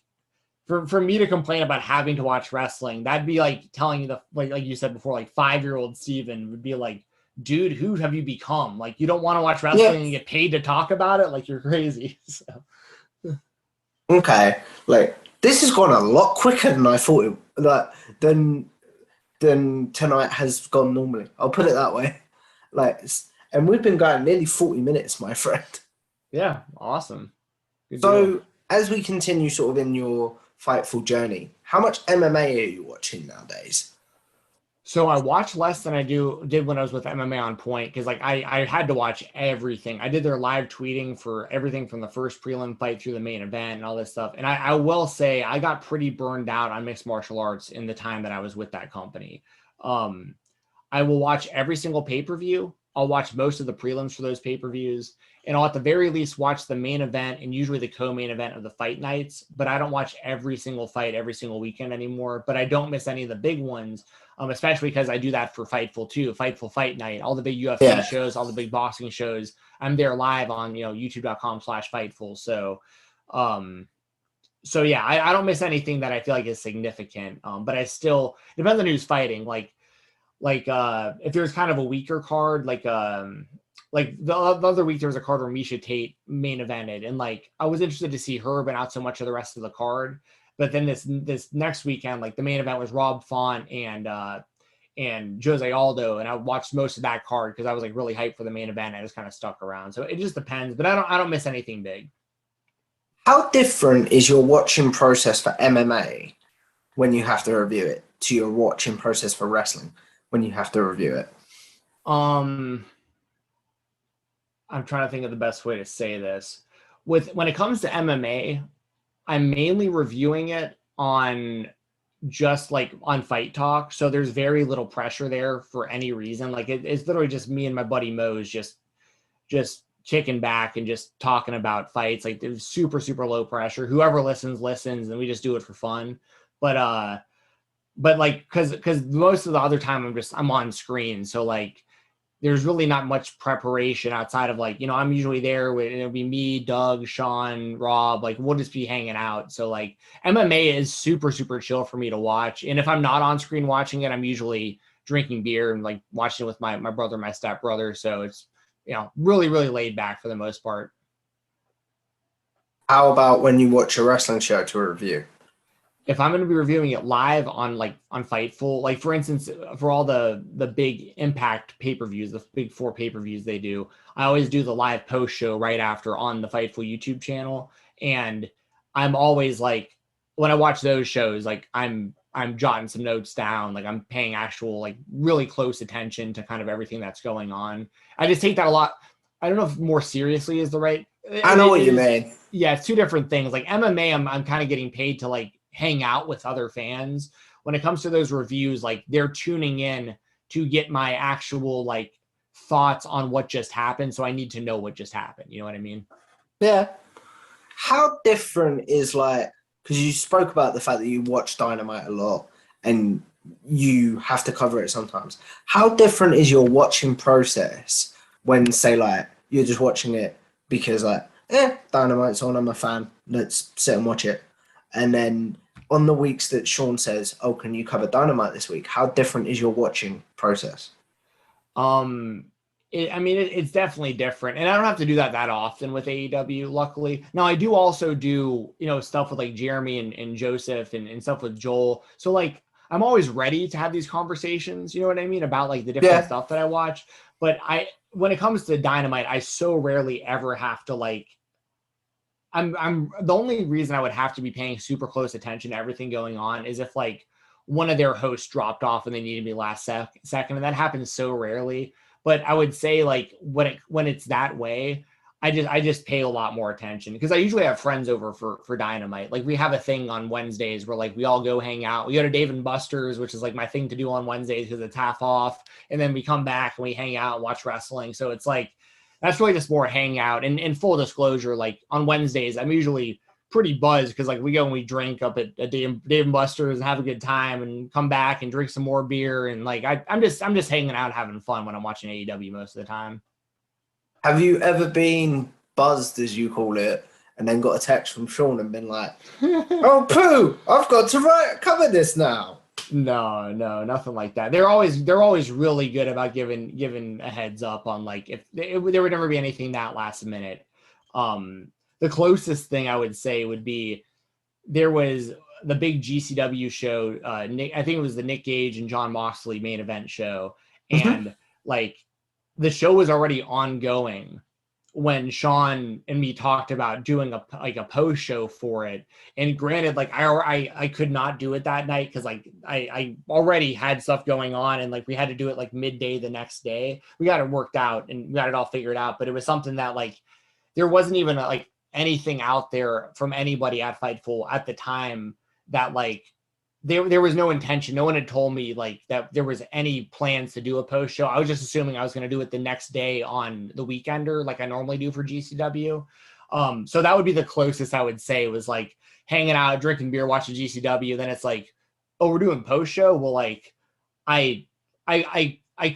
Speaker 4: for me to complain about having to watch wrestling, that'd be like telling you like you said before, like 5-year-old Steven would be like, dude, who have you become? Like, you don't want to watch wrestling and get paid to talk about it? Like, you're crazy. So.
Speaker 3: Okay. Like, this has gone a lot quicker than I thought it, like, than tonight has gone normally. I'll put it that way. Like, and we've been going nearly 40 minutes, my friend.
Speaker 4: Yeah. Awesome.
Speaker 3: Good deal. As we continue sort of in your Fightful journey, how much MMA are you watching nowadays?
Speaker 4: So I watch less than I did when I was with MMA On Point, because like I had to watch everything. I did their live tweeting for everything from the first prelim fight through the main event and all this stuff. And I will say I got pretty burned out on mixed martial arts in the time that I was with that company. I will watch every single pay-per-view. I'll watch most of the prelims for those pay-per-views, and I'll at the very least watch the main event and usually the co-main event of the fight nights. But I don't watch every single fight every single weekend anymore. But I don't miss any of the big ones, especially because I do that for Fightful too. Fightful Fight Night, all the big UFC shows, all the big boxing shows. I'm there live on youtube.com/Fightful. So yeah, I don't miss anything that I feel like is significant. But I still, depends on who's fighting. Like if there's kind of a weaker card, like the other week there was a card where Misha Tate main evented, and like I was interested to see her, but not so much of the rest of the card. But then this next weekend, like the main event was Rob Font and Jose Aldo, and I watched most of that card because I was like really hyped for the main event. I just kind of stuck around, so it just depends. But I don't miss anything big.
Speaker 3: How different is your watching process for MMA when you have to review it to your watching process for wrestling when you have to review it?
Speaker 4: I'm trying to think of the best way to say this. When it comes to MMA, I'm mainly reviewing it on just like on Fight Talk. So there's very little pressure there for any reason. Like it's literally just me and my buddy Mo's just kicking back and just talking about fights. Like there's super, super low pressure. Whoever listens, and we just do it for fun. But like, cause most of the other time I'm on screen. So like, there's really not much preparation outside of like, I'm usually there with, it'll be me, Doug, Sean, Rob, like we'll just be hanging out. So like MMA is super, super chill for me to watch. And if I'm not on screen watching it, I'm usually drinking beer and like watching it with my brother, my stepbrother. So it's, really, really laid back for the most part.
Speaker 3: How about when you watch a wrestling show to review?
Speaker 4: If I'm going to be reviewing it live on Fightful, like for instance, for all the big Impact pay-per-views, the big 4 pay-per-views they do, I always do the live post show right after on the Fightful YouTube channel. And I'm always like, when I watch those shows, like I'm jotting some notes down, like I'm paying actual, like really close attention to kind of everything that's going on. I just take that a lot. I don't know if more seriously is the right.
Speaker 3: I know what you mean.
Speaker 4: Yeah, it's 2 different things. Like MMA, I'm kind of getting paid to like hang out with other fans. When it comes to those reviews, like they're tuning in to get my actual like thoughts on what just happened. So I need to know what just happened. You know what I mean?
Speaker 3: Yeah. How different is like, because you spoke about the fact that you watch Dynamite a lot and you have to cover it sometimes. How different is your watching process when, say, like you're just watching it because like, Dynamite's on, I'm a fan, let's sit and watch it. And then on the weeks that Sean says, oh, can you cover Dynamite this week? How different is your watching process?
Speaker 4: It's definitely different. And I don't have to do that often with AEW, luckily. Now, I do also do, stuff with like Jeremy and Joseph and stuff with Joel. So like, I'm always ready to have these conversations, you know what I mean? About like the different stuff that I watch. But when it comes to Dynamite, I so rarely ever have to like, I'm the only reason I would have to be paying super close attention to everything going on is if like one of their hosts dropped off and they needed me last second. And that happens so rarely. But I would say like when it's that way, I just pay a lot more attention because I usually have friends over for Dynamite. Like we have a thing on Wednesdays where like we all go hang out. We go to Dave and Buster's, which is like my thing to do on Wednesdays because it's half off. And then we come back and we hang out and watch wrestling. So it's like, that's really just more hangout. And in full disclosure, like on Wednesdays, I'm usually pretty buzzed because like we go and we drink up at Dave and Buster's and have a good time and come back and drink some more beer. And like, I'm just hanging out, having fun when I'm watching AEW most of the time.
Speaker 3: Have you ever been buzzed, as you call it, and then got a text from Sean and been like, oh, poo, I've got to cover this now?
Speaker 4: No, nothing like that. They're always really good about giving a heads up on like if there would never be anything that last minute. The closest thing I would say would be there was the big GCW show. I think it was the Nick Gage and John Moxley main event show, and like the show was already ongoing when Sean and me talked about doing a post show for it. And granted, like I could not do it that night because like I already had stuff going on and like we had to do it like midday the next day. We got it worked out and we got it all figured out, but it was something that like there wasn't even like anything out there from anybody at Fightful at the time that like there was no intention. No one had told me like that there was any plans to do a post show. I was just assuming I was going to do it the next day on the Weekender, like I normally do for GCW. So that would be the closest I would say was like hanging out, drinking beer, watching GCW. Then it's like, oh, we're doing post show. Well, like I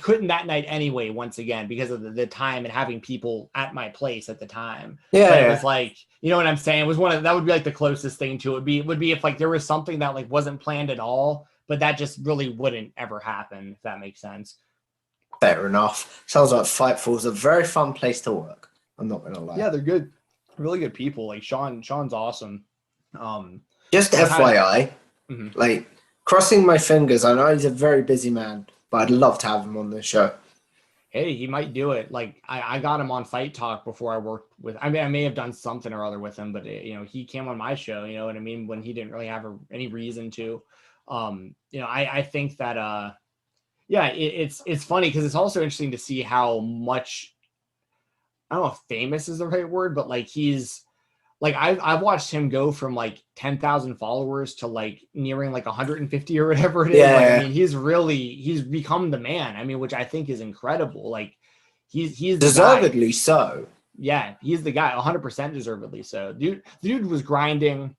Speaker 4: couldn't that night anyway, once again, because of the time and having people at my place at the time.
Speaker 3: Yeah,
Speaker 4: but it
Speaker 3: yeah.
Speaker 4: was like, you know what I'm saying? It was that would be like the closest thing to it would be if like there was something that like wasn't planned at all, but that just really wouldn't ever happen, if that makes sense.
Speaker 3: Fair enough. Sounds like Fightful is a very fun place to work. I'm not gonna lie.
Speaker 4: Yeah, they're good, really good people. Like Sean's awesome.
Speaker 3: Just FYI, like crossing my fingers. I know he's a very busy man, but I'd love to have him on the show.
Speaker 4: Hey, he might do it. Like I got him on Fight Talk before I worked with. I mean, I may have done something or other with him, but you know, he came on my show. You know what I mean? When he didn't really have any reason to. You know, I think that yeah, it's funny because it's also interesting to see how much, I don't know if famous is the right word, but like he's like I've watched him go from like 10,000 followers to like nearing like 150 or whatever it is.
Speaker 3: Yeah.
Speaker 4: Like, I mean, he's become the man. I mean, which I think is incredible. Like he's
Speaker 3: deservedly so.
Speaker 4: Yeah, he's the guy, 100% deservedly so. The dude was grinding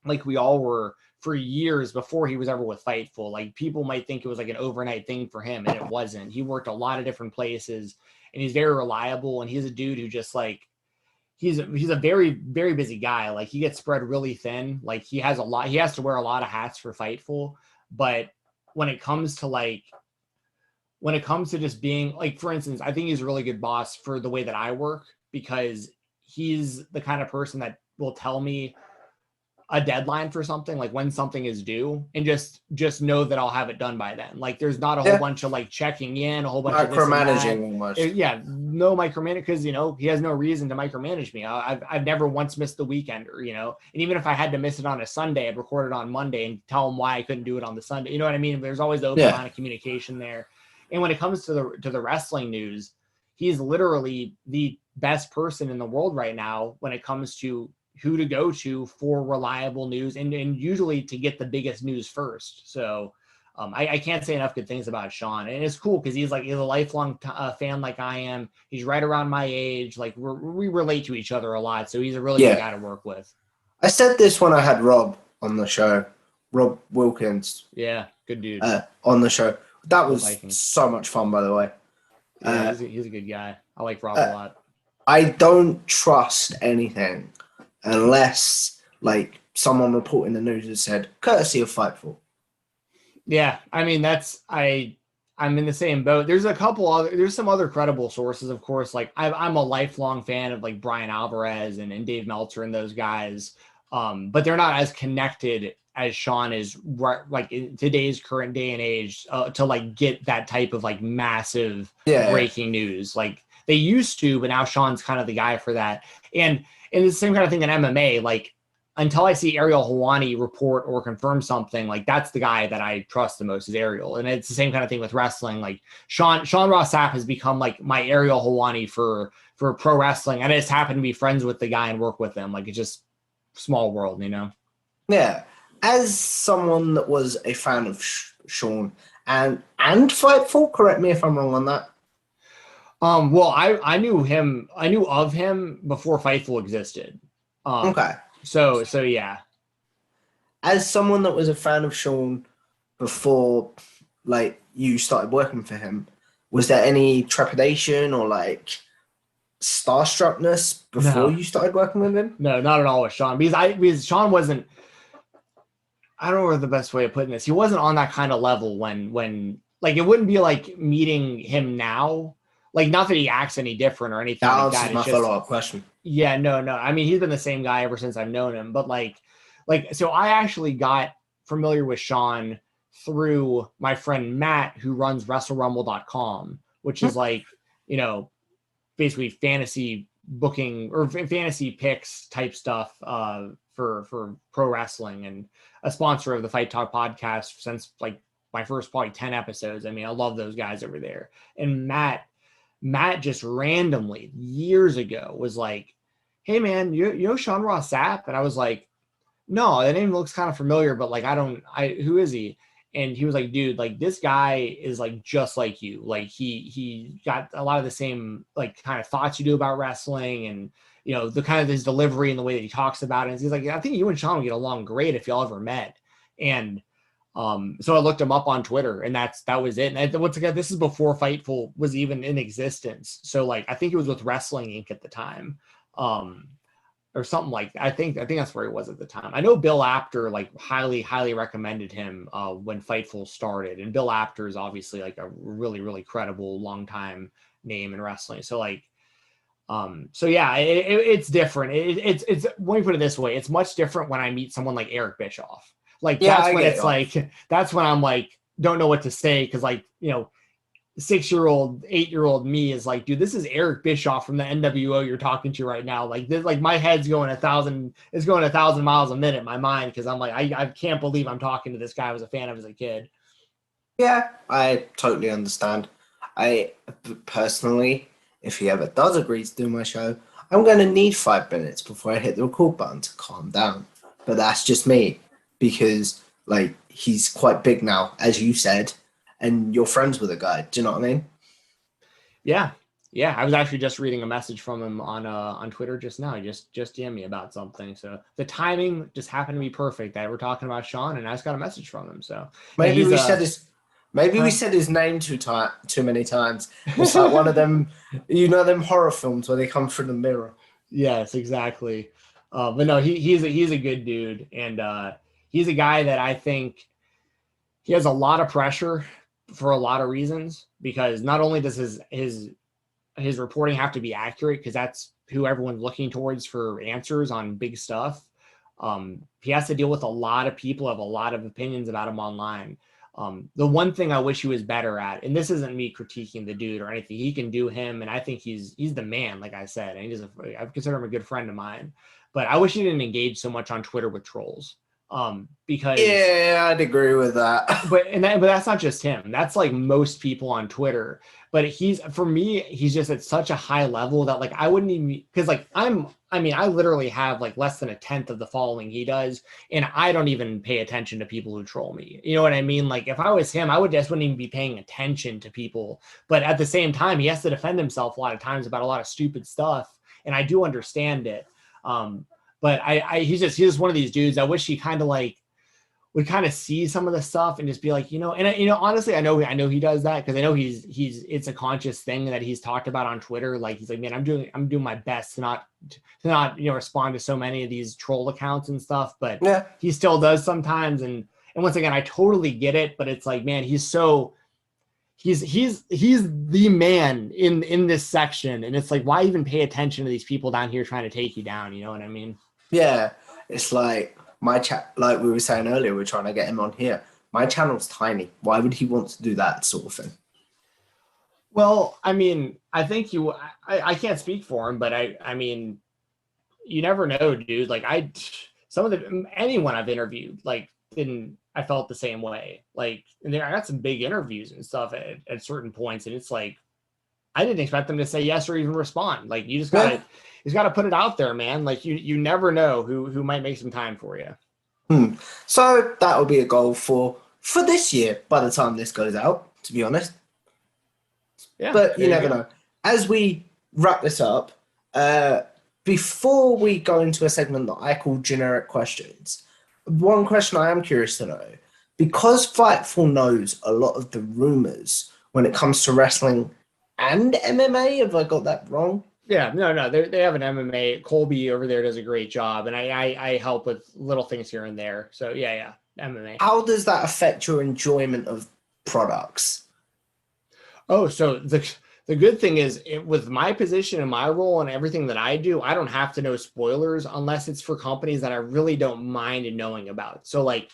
Speaker 4: like we all were for years before he was ever with Fightful. Like people might think it was like an overnight thing for him, and it wasn't. He worked a lot of different places, and he's very reliable. And he's a dude who just like he's a very, very busy guy. Like he gets spread really thin. Like he has to wear a lot of hats for Fightful. But when it comes to just being like, for instance, I think he's a really good boss for the way that I work, because he's the kind of person that will tell me a deadline for something, like when something is due, and just know that I'll have it done by then. Like there's not a whole bunch of like checking in, a whole bunch of
Speaker 3: micromanaging almost.
Speaker 4: Yeah, no micromanage, because you know he has no reason to micromanage me. I've never once missed the Weekender, you know, and even if I had to miss it on a Sunday, I'd record it on Monday and tell him why I couldn't do it on the Sunday. You know what I mean? There's always the open line of communication there. And when it comes to the wrestling news, he's literally the best person in the world right now when it comes to who to go to for reliable news and usually to get the biggest news first. So I can't say enough good things about Sean, and it's cool because he's a lifelong fan like I am. He's right around my age. Like we relate to each other a lot. So he's a really good guy to work with.
Speaker 3: I said this when I had Rob on the show, Rob Wilkins.
Speaker 4: Yeah. Good dude.
Speaker 3: On the show. That was so much fun, by the way.
Speaker 4: Yeah, he's a good guy. I like Rob a lot.
Speaker 3: I don't trust anything unless like someone reporting the news has said courtesy of Fightful. Yeah,
Speaker 4: I mean I'm in the same boat. There's some other credible sources, of course. Like I'm a lifelong fan of like Brian Alvarez and Dave Meltzer and those guys, but they're not as connected as Sean is, like in today's current day and age, to like get that type of like massive breaking news. Like they used to, but now Sean's kind of the guy for that. And it's the same kind of thing in MMA. Like until I see Ariel Helwani report or confirm something, like that's the guy that I trust the most is Ariel. And it's the same kind of thing with wrestling. Like Sean Ross Sapp has become like my Ariel Helwani for pro wrestling. And I just happen to be friends with the guy and work with him. Like it's just small world, you know?
Speaker 3: Yeah. As someone that was a fan of Sean and Fightful, correct me if I'm wrong on that.
Speaker 4: Well, I knew of him before Fightful existed.
Speaker 3: Okay.
Speaker 4: So yeah.
Speaker 3: As someone that was a fan of Sean before, like you started working for him, was there any trepidation or like starstruckness before you started working with him?
Speaker 4: No, not at all with Sean. Because Sean wasn't. I don't know the best way of putting this. He wasn't on that kind of level when like it wouldn't be like meeting him now. Like not that he acts any different or anything like that.
Speaker 3: That answers my follow-up question.
Speaker 4: Yeah, no. I mean, he's been the same guy ever since I've known him. But like so I actually got familiar with Sean through my friend Matt, who runs WrestleRumble.com, which is like, you know, basically fantasy booking or fantasy picks type stuff for pro wrestling, and a sponsor of the Fight Talk podcast since like my first probably 10 episodes. I mean, I love those guys over there. And Matt just randomly years ago was like, hey man, you know Sean Ross Sapp? And I was like, No, the name looks kind of familiar, but like who is he? And he was like, dude, like this guy is like just like you. Like he got a lot of the same like kind of thoughts you do about wrestling, and you know the kind of his delivery and the way that he talks about it. And he's like, I think you and Sean would get along great if y'all ever met. And so I looked him up on Twitter, and that was it. And once again, this is before Fightful was even in existence. So like I think it was with Wrestling Inc. at the time. Or something like that. I think that's where he was at the time. I know Bill Apter like highly recommended him when Fightful started, and Bill Apter is obviously like a really credible long time name in wrestling. So like, so yeah, it's different. It's let me put it this way: it's much different when I meet someone like Eric Bischoff. Like that's when it's like that's when I'm like don't know what to say because like you know. 6-year-old, 8-year-old me is like, dude, this is Eric Bischoff from the NWO you're talking to right now. Like this, like my head's going 1,000 miles a minute in my mind because I'm like, I can't believe I'm talking to this guy I was a fan of as a kid.
Speaker 3: Yeah, I totally understand. I personally, if he ever does agree to do my show, I'm going to need 5 minutes before I hit the record button to calm down. But that's just me because like he's quite big now, as you said. And you're friends with a guy. Do you know what I mean?
Speaker 4: Yeah. I was actually just reading a message from him on Twitter just now. He just DM'd me about something. So the timing just happened to be perfect that we're talking about Sean, and I just got a message from him. So
Speaker 3: maybe we said his name too many times. It's like one of them, you know, them horror films where they come through the mirror.
Speaker 4: Yes, exactly. But no, he's a good dude, and he's a guy that I think he has a lot of pressure for a lot of reasons, because not only does his reporting have to be accurate because that's who everyone's looking towards for answers on big stuff. He has to deal with a lot of people who have a lot of opinions about him online. The one thing I wish he was better at, and this isn't me critiquing the dude or anything, he can do him, and I think he's the man, like I said, and I consider him a good friend of mine, but I wish he didn't engage so much on Twitter with trolls. Because
Speaker 3: I'd agree with that.
Speaker 4: But that's not just him. That's like most people on Twitter. But for me, he's just at such a high level that like I wouldn't even, because like I literally have like less than 1/10 of the following he does, and I don't even pay attention to people who troll me. You know what I mean? Like if I was him, I wouldn't even be paying attention to people. But at the same time, he has to defend himself a lot of times about a lot of stupid stuff, and I do understand it. But he's just one of these dudes. I wish he kind of like would kind of see some of the stuff and just be like, honestly, I know he does that because I know it's a conscious thing that he's talked about on Twitter. Like he's like, man, I'm doing my best to not respond to so many of these troll accounts and stuff, but yeah, he still does sometimes. And once again, I totally get it, but it's like, man, he's the man in this section, and it's like, why even pay attention to these people down here trying to take you down? You know what I mean?
Speaker 3: Yeah, it's like my chat, like we were saying earlier, we're trying to get him on here. My channel's tiny. Why would he want to do that sort of thing?
Speaker 4: Well, I mean, I think I can't speak for him, but I mean, you never know, dude. Like anyone I've interviewed, like I felt the same way. Like, and I got some big interviews and stuff at certain points, and it's like, I didn't expect them to say yes or even respond. Like you just gotta put it out there, man. Like you never know who might make some time for you.
Speaker 3: So that will be a goal for this year by the time this goes out, to be honest. Yeah. But you never know. As we wrap this up, before we go into a segment that I call generic questions, one question I am curious to know, because Fightful knows a lot of the rumors when it comes to wrestling and MMA, have I got that wrong?
Speaker 4: Yeah, no, they have an MMA. Colby over there does a great job, and I help with little things here and there. So yeah, MMA.
Speaker 3: How does that affect your enjoyment of products?
Speaker 4: Oh, so the good thing is with my position and my role and everything that I do, I don't have to know spoilers unless it's for companies that I really don't mind knowing about. So like,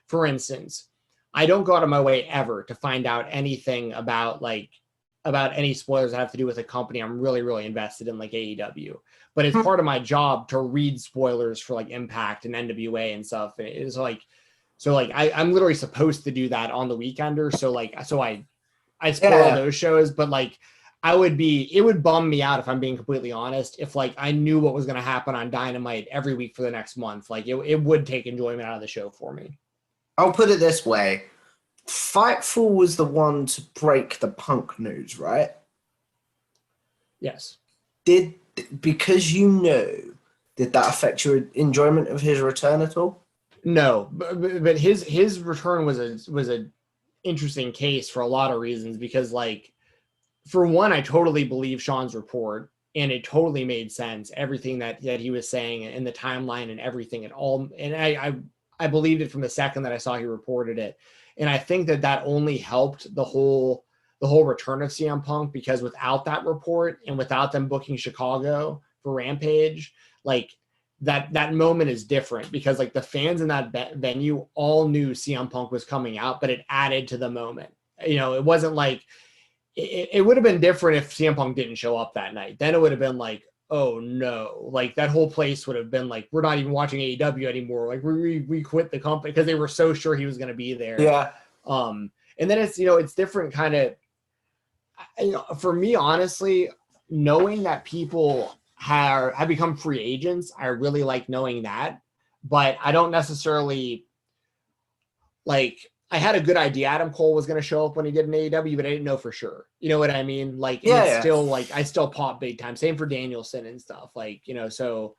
Speaker 4: for instance, I don't go out of my way ever to find out anything about any spoilers that have to do with a company I'm really, really invested in, like AEW. But it's part of my job to read spoilers for like Impact and NWA and stuff. It's like, I'm literally supposed to do that on the Weekender. So I spoil those shows, but like, it would bum me out, if I'm being completely honest, if like I knew what was going to happen on Dynamite every week for the next month. Like it would take enjoyment out of the show for me.
Speaker 3: I'll put it this way. Fightful was the one to break the Punk news, right?
Speaker 4: Yes.
Speaker 3: Because you knew, did that affect your enjoyment of his return at all?
Speaker 4: No, but his return was a interesting case for a lot of reasons, because like, for one, I totally believe Sean's report, and it totally made sense. Everything that he was saying and the timeline and everything and all, and I believed it from the second that I saw he reported it. And I think that only helped the whole return of CM Punk, because without that report and without them booking Chicago for Rampage, like that moment is different, because like the fans in that venue all knew CM Punk was coming out, but it added to the moment. You know, it wasn't like, it would have been different if CM Punk didn't show up that night. Then it would have been like, oh no, like that whole place would have been like, we're not even watching AEW anymore. Like we quit the company, because they were so sure he was going to be there.
Speaker 3: Yeah.
Speaker 4: And then it's, you know, it's different kind of, you know, for me, honestly, knowing that people have become free agents, I really like knowing that, but I don't necessarily like, I had a good idea Adam Cole was going to show up when he did an AEW, but I didn't know for sure. You know what I mean? Like, it's still like, I still pop big time. Same for Danielson and stuff, like, you know, so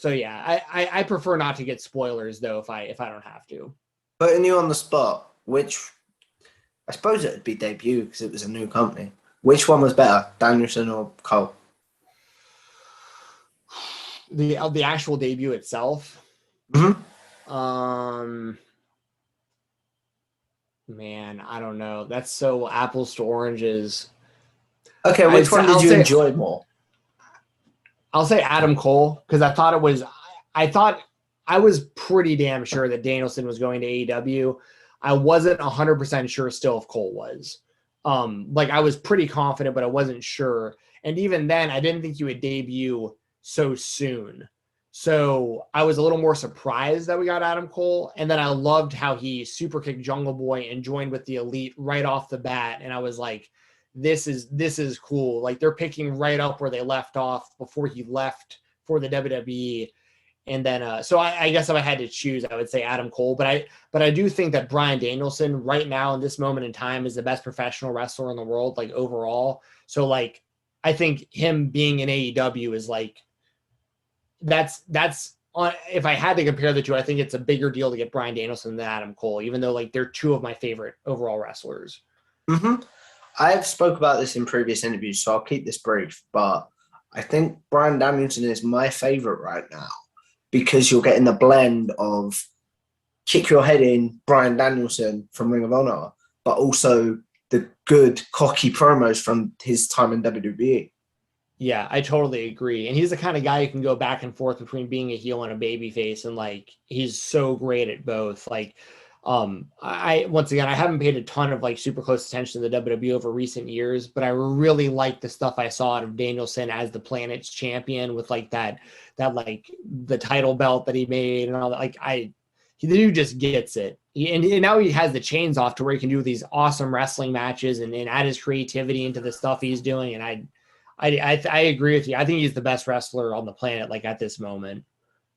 Speaker 4: yeah, I prefer not to get spoilers though, if I don't have to.
Speaker 3: Putting you on the spot, which I suppose it would be debut because it was a new company. Which one was better, Danielson or Cole?
Speaker 4: The actual debut itself.
Speaker 3: Mm-hmm.
Speaker 4: Man, I don't know. That's so apples to oranges.
Speaker 3: Okay, which one did you enjoy more?
Speaker 4: I'll say Adam Cole, because I thought I was pretty damn sure that Danielson was going to AEW. I wasn't 100% sure still if Cole was. Like I was pretty confident, but I wasn't sure. And even then, I didn't think he would debut so soon. So I was a little more surprised that we got Adam Cole. And then I loved how he super kicked Jungle Boy and joined with the Elite right off the bat. And I was like, this is cool. Like they're picking right up where they left off before he left for the WWE. And then, so I guess if I had to choose, I would say Adam Cole. But I do think that Bryan Danielson right now in this moment in time is the best professional wrestler in the world, like overall. So like, I think him being in AEW is like, that's on, if I had to compare the two, I think it's a bigger deal to get Bryan Danielson than Adam Cole, even though like they're two of my favorite overall wrestlers.
Speaker 3: Mm-hmm. I've spoke about this in previous interviews, so I'll keep this brief, but I think Bryan Danielson is my favorite right now because you're getting the blend of kick your head in Bryan Danielson from Ring of Honor, but also the good cocky promos from his time in WWE.
Speaker 4: Yeah, I totally agree. And he's the kind of guy who can go back and forth between being a heel and a babyface. And like, he's so great at both. Like, I haven't paid a ton of like super close attention to the WWE over recent years, but I really like the stuff I saw out of Danielson as the Planet's champion with like that like the title belt that he made and all that. Like the dude just gets it. And now he has the chains off to where he can do these awesome wrestling matches and add his creativity into the stuff he's doing. And I agree with you. I think he's the best wrestler on the planet, like at this moment.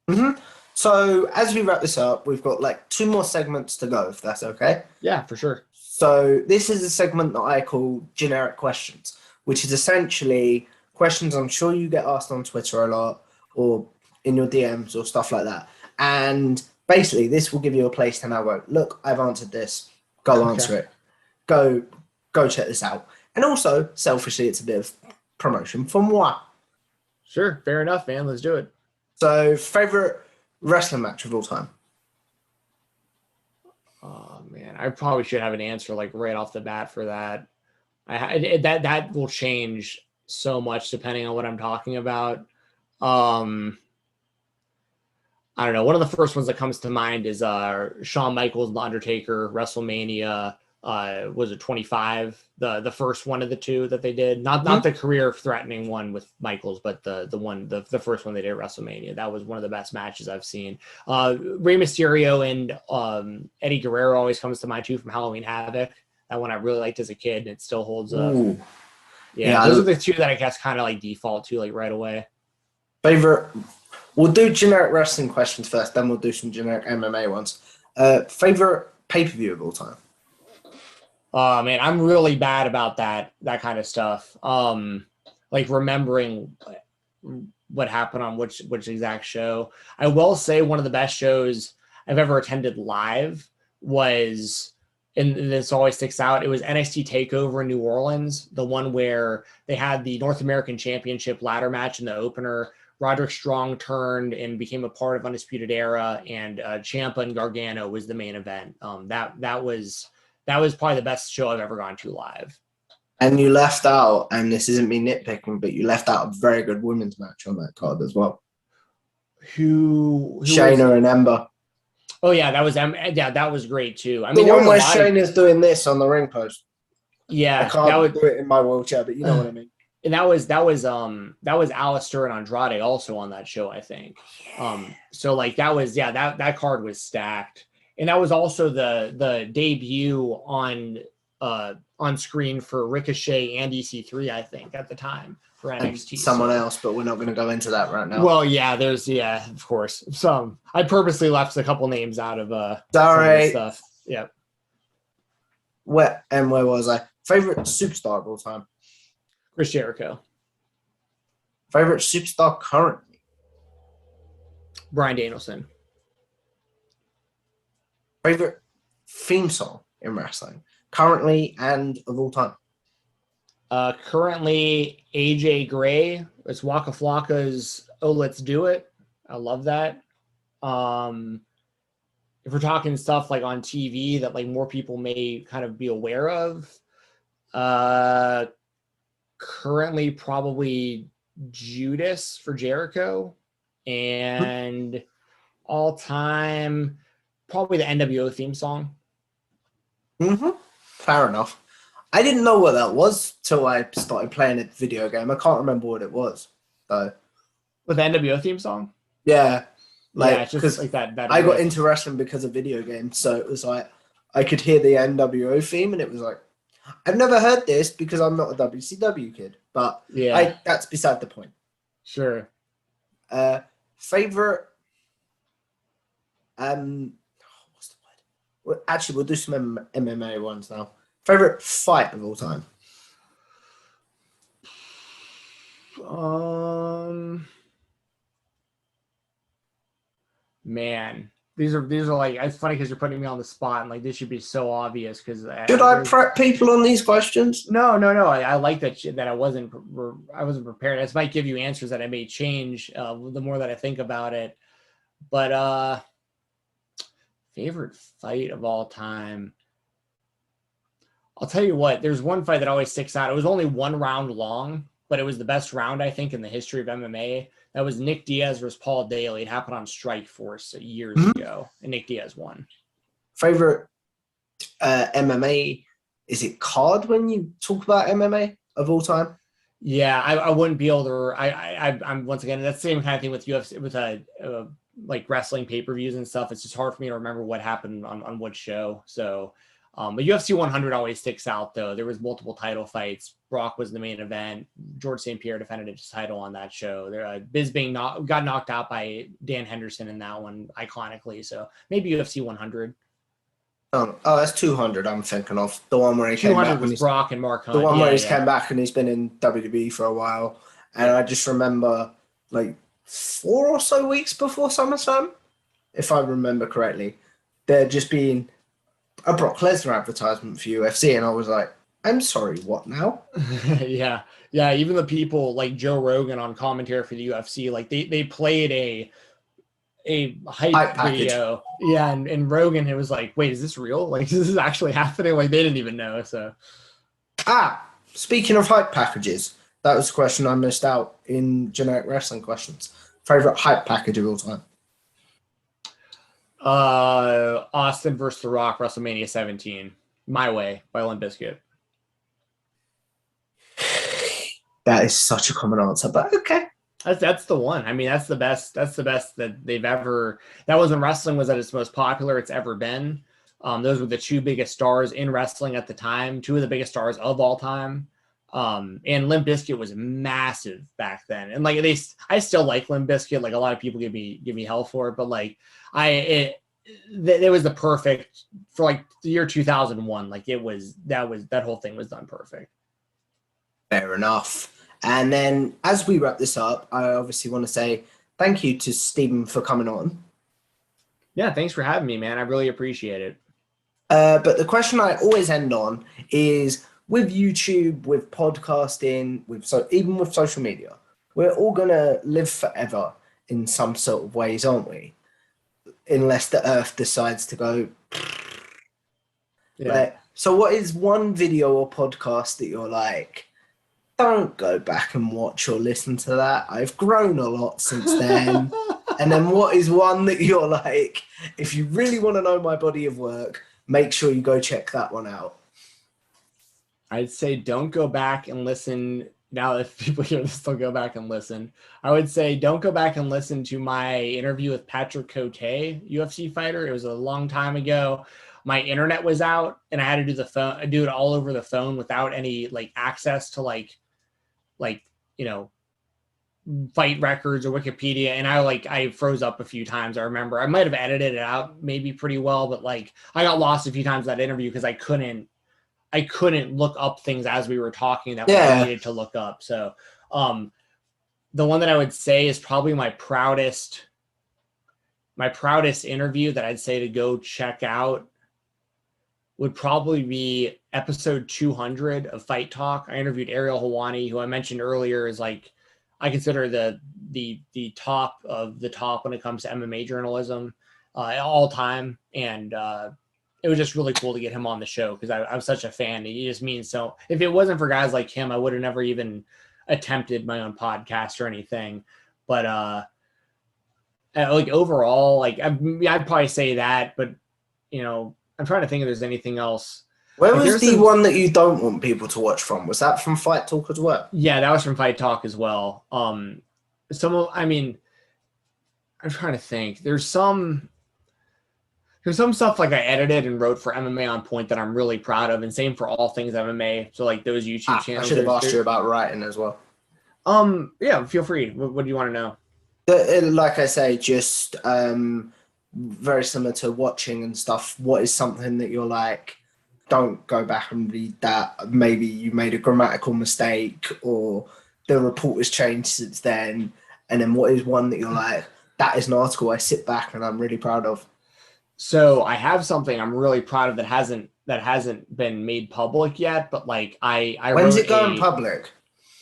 Speaker 3: Mm-hmm. So as we wrap this up, we've got like 2 more segments to go, if that's okay.
Speaker 4: Yeah, for sure.
Speaker 3: So this is a segment that I call generic questions, which is essentially questions I'm sure you get asked on Twitter a lot or in your DMs or stuff like that. And basically this will give you a place to now go, look, I've answered this. Go answer it. Go check this out. And also, selfishly, it's a bit of promotion for moi.
Speaker 4: Sure, fair enough, man. Let's do it. So,
Speaker 3: favorite wrestling match of all time?
Speaker 4: Oh man, I probably should have an answer like right off the bat for that. That will change so much depending on what I'm talking about. I don't know. One of the first ones that comes to mind is Shawn Michaels and The Undertaker WrestleMania. Was it 25? The first one of the two that they did, not the career threatening one with Michaels, but the first one they did at WrestleMania. That was one of the best matches I've seen. Rey Mysterio and Eddie Guerrero always comes to mind too from Halloween Havoc. That one I really liked as a kid, and it still holds up. Yeah, those are the two that I guess kind of like default to like right away.
Speaker 3: Favorite? We'll do generic wrestling questions first, then we'll do some generic MMA ones. Favorite pay-per-view of all time?
Speaker 4: Oh man, I'm really bad about that kind of stuff. Like remembering what happened on which exact show. I will say one of the best shows I've ever attended live was, and this always sticks out, it was NXT TakeOver in New Orleans, the one where they had the North American Championship ladder match in the opener. Roderick Strong turned and became a part of Undisputed Era, and Ciampa and Gargano was the main event. That was probably the best show I've ever gone to live.
Speaker 3: And you left out, and this isn't me nitpicking, but you left out a very good women's match on that card as well.
Speaker 4: Who
Speaker 3: Shayna and Ember.
Speaker 4: Oh yeah, that was great too. I
Speaker 3: The
Speaker 4: mean,
Speaker 3: one where Shayna's doing this on the ring post.
Speaker 4: Yeah,
Speaker 3: I can't do it in my wheelchair, but you know what I mean.
Speaker 4: And that was Alistair and Andrade also on that show, I think. So like that card was stacked. And that was also the debut on screen for Ricochet and EC3, I think, at the time for NXT.
Speaker 3: And someone else, but we're not going to go into that right now.
Speaker 4: Well, yeah, of course. Some I purposely left a couple names out of
Speaker 3: sorry
Speaker 4: stuff. Yeah.
Speaker 3: Where was I? Favorite superstar of all time?
Speaker 4: Chris Jericho.
Speaker 3: Favorite superstar currently?
Speaker 4: Bryan Danielson.
Speaker 3: Favorite theme song in wrestling, currently and of all time?
Speaker 4: Currently, AJ Gray. It's Waka Flocka's "Oh Let's Do It." I love that. If we're talking stuff like on TV that like more people may kind of be aware of, currently probably Judas for Jericho, and all time probably the NWO theme song.
Speaker 3: Fair enough. I didn't know what that was till I started playing a video game. I can't remember what it was though.
Speaker 4: With the NWO theme song?
Speaker 3: Yeah.
Speaker 4: It's just like that.
Speaker 3: I got into wrestling because of video games, so it was like I could hear the NWO theme, and it was like, I've never heard this because I'm not a WCW kid, but yeah, that's beside the point.
Speaker 4: Sure.
Speaker 3: Favorite. What's the word? Actually, we'll do some MMA ones now. Favorite fight of all time?
Speaker 4: Man, these are like, it's funny because you're putting me on the spot, and like this should be so obvious because
Speaker 3: should I prep people on these questions?
Speaker 4: No. I like that I wasn't prepared. This might give you answers that I may change the more that I think about it. But favorite fight of all time. I'll tell you what, there's one fight that always sticks out. It was only 1 round long, but it was the best round, I think, in the history of MMA. That was Nick Diaz versus Paul Daley. It happened on Strikeforce years ago, and Nick Diaz won. Favorite
Speaker 3: MMA, is it card when you talk about MMA of all time?
Speaker 4: Yeah, I wouldn't be able to. I'm once again, that's the same kind of thing with UFC, with like wrestling pay-per-views and stuff. It's just hard for me to remember what happened on what show. So, but UFC 100 always sticks out though. There was multiple title fights. Brock was the main event. George St. Pierre defended his title on that show. Bisping got knocked out by Dan Henderson in that one iconically. So maybe UFC 100.
Speaker 3: Oh, that's 200. I'm thinking of the one where he came back.
Speaker 4: 200 was Brock and Mark Hunt.
Speaker 3: The one where he's came back and he's been in WWE for a while. And I just remember like 4 or so weeks before SummerSlam, if I remember correctly, there just being a Brock Lesnar advertisement for UFC, and I was like, I'm sorry, what now?
Speaker 4: yeah. Even the people like Joe Rogan on commentary for the UFC, like they played a hype video. Yeah, and Rogan, it was like, wait, is this real? Like, this is actually happening? Like, they didn't even know. So,
Speaker 3: speaking of hype packages, that was a question I missed out in generic wrestling questions. Favorite hype package of all time?
Speaker 4: Austin versus The Rock, WrestleMania 17, My Way by Limp Bizkit.
Speaker 3: That is such a common answer, but okay.
Speaker 4: That's the one. I mean, that's the best. That's the best that they've ever. That was when wrestling was at its most popular it's ever been. Those were the 2 biggest stars in wrestling at the time. 2 of the biggest stars of all time. And Limp Bizkit was massive back then. And like I still like Limp Bizkit. Like a lot of people give me hell for it, but like it was the perfect for like the year 2001. Like that whole thing was done perfect.
Speaker 3: Fair enough. And then as we wrap this up, I obviously want to say thank you to Stephen for coming on.
Speaker 4: Yeah, thanks for having me, man. I really appreciate it.
Speaker 3: But the question I always end on is, with YouTube, with podcasting, even with social media, we're all gonna live forever in some sort of ways, aren't we? Unless the Earth decides to go.
Speaker 4: Yeah.
Speaker 3: So what is one video or podcast that you're like, don't go back and watch or listen to that? I've grown a lot since then. And then what is one that you're like, if you really want to know my body of work, make sure you go check that one out?
Speaker 4: I'd say don't go back and listen. Now, if people hear this, they'll go back and listen. I would say don't go back and listen to my interview with Patrick Cote, UFC fighter. It was a long time ago. My internet was out, and I had to do it all over the phone without any like access to like fight records or Wikipedia. And I froze up a few times. I remember I might have edited it out maybe pretty well, but like I got lost a few times that interview because I couldn't look up things as we were talking that I needed to look up. So the one that I would say is probably my proudest interview that I'd say to go check out would probably be episode 200 of Fight Talk. I interviewed Ariel Helwani, who I mentioned earlier is like, I consider the top of the top when it comes to MMA journalism all time. And it was just really cool to get him on the show because I'm such a fan. He just means so. If it wasn't for guys like him, I would have never even attempted my own podcast or anything. But like overall, like I'd probably say that. But I'm trying to think if there's anything else.
Speaker 3: Where was the one that you don't want people to watch from? Was that from Fight Talk as well?
Speaker 4: Yeah, that was from Fight Talk as well. I'm trying to think. There's some stuff like I edited and wrote for MMA On Point that I'm really proud of, and same for All Things MMA. So like those YouTube channels.
Speaker 3: I should have asked you about writing as well.
Speaker 4: Yeah, feel free. What do you want to know?
Speaker 3: Like I say, just very similar to watching and stuff. What is something that you're like, don't go back and read that? Maybe you made a grammatical mistake or the report has changed since then. And then what is one that you're like, that is an article I sit back and I'm really proud of?
Speaker 4: So I have something I'm really proud of that hasn't been made public yet, but like I
Speaker 3: when's it going public?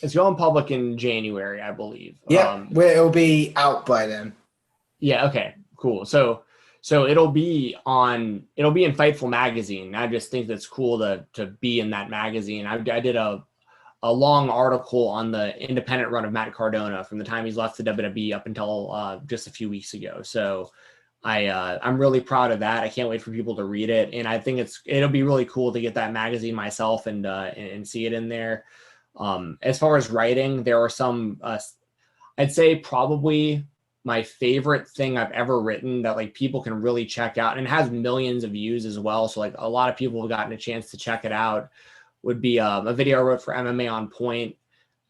Speaker 4: It's going public in January, I believe.
Speaker 3: Yeah, where it'll be out by then.
Speaker 4: Yeah. Okay. Cool. So it'll be in Fightful magazine. I just think that's cool to be in that magazine. I did a long article on the independent run of Matt Cardona from the time he's left the WWE up until just a few weeks ago. So I'm really proud of that. I can't wait for people to read it, and I think it'll be really cool to get that magazine myself and see it in there. As far as writing, there are some. I'd say probably my favorite thing I've ever written that like people can really check out, and it has millions of views as well. So like a lot of people have gotten a chance to check it out. Would be a video I wrote for MMA On Point.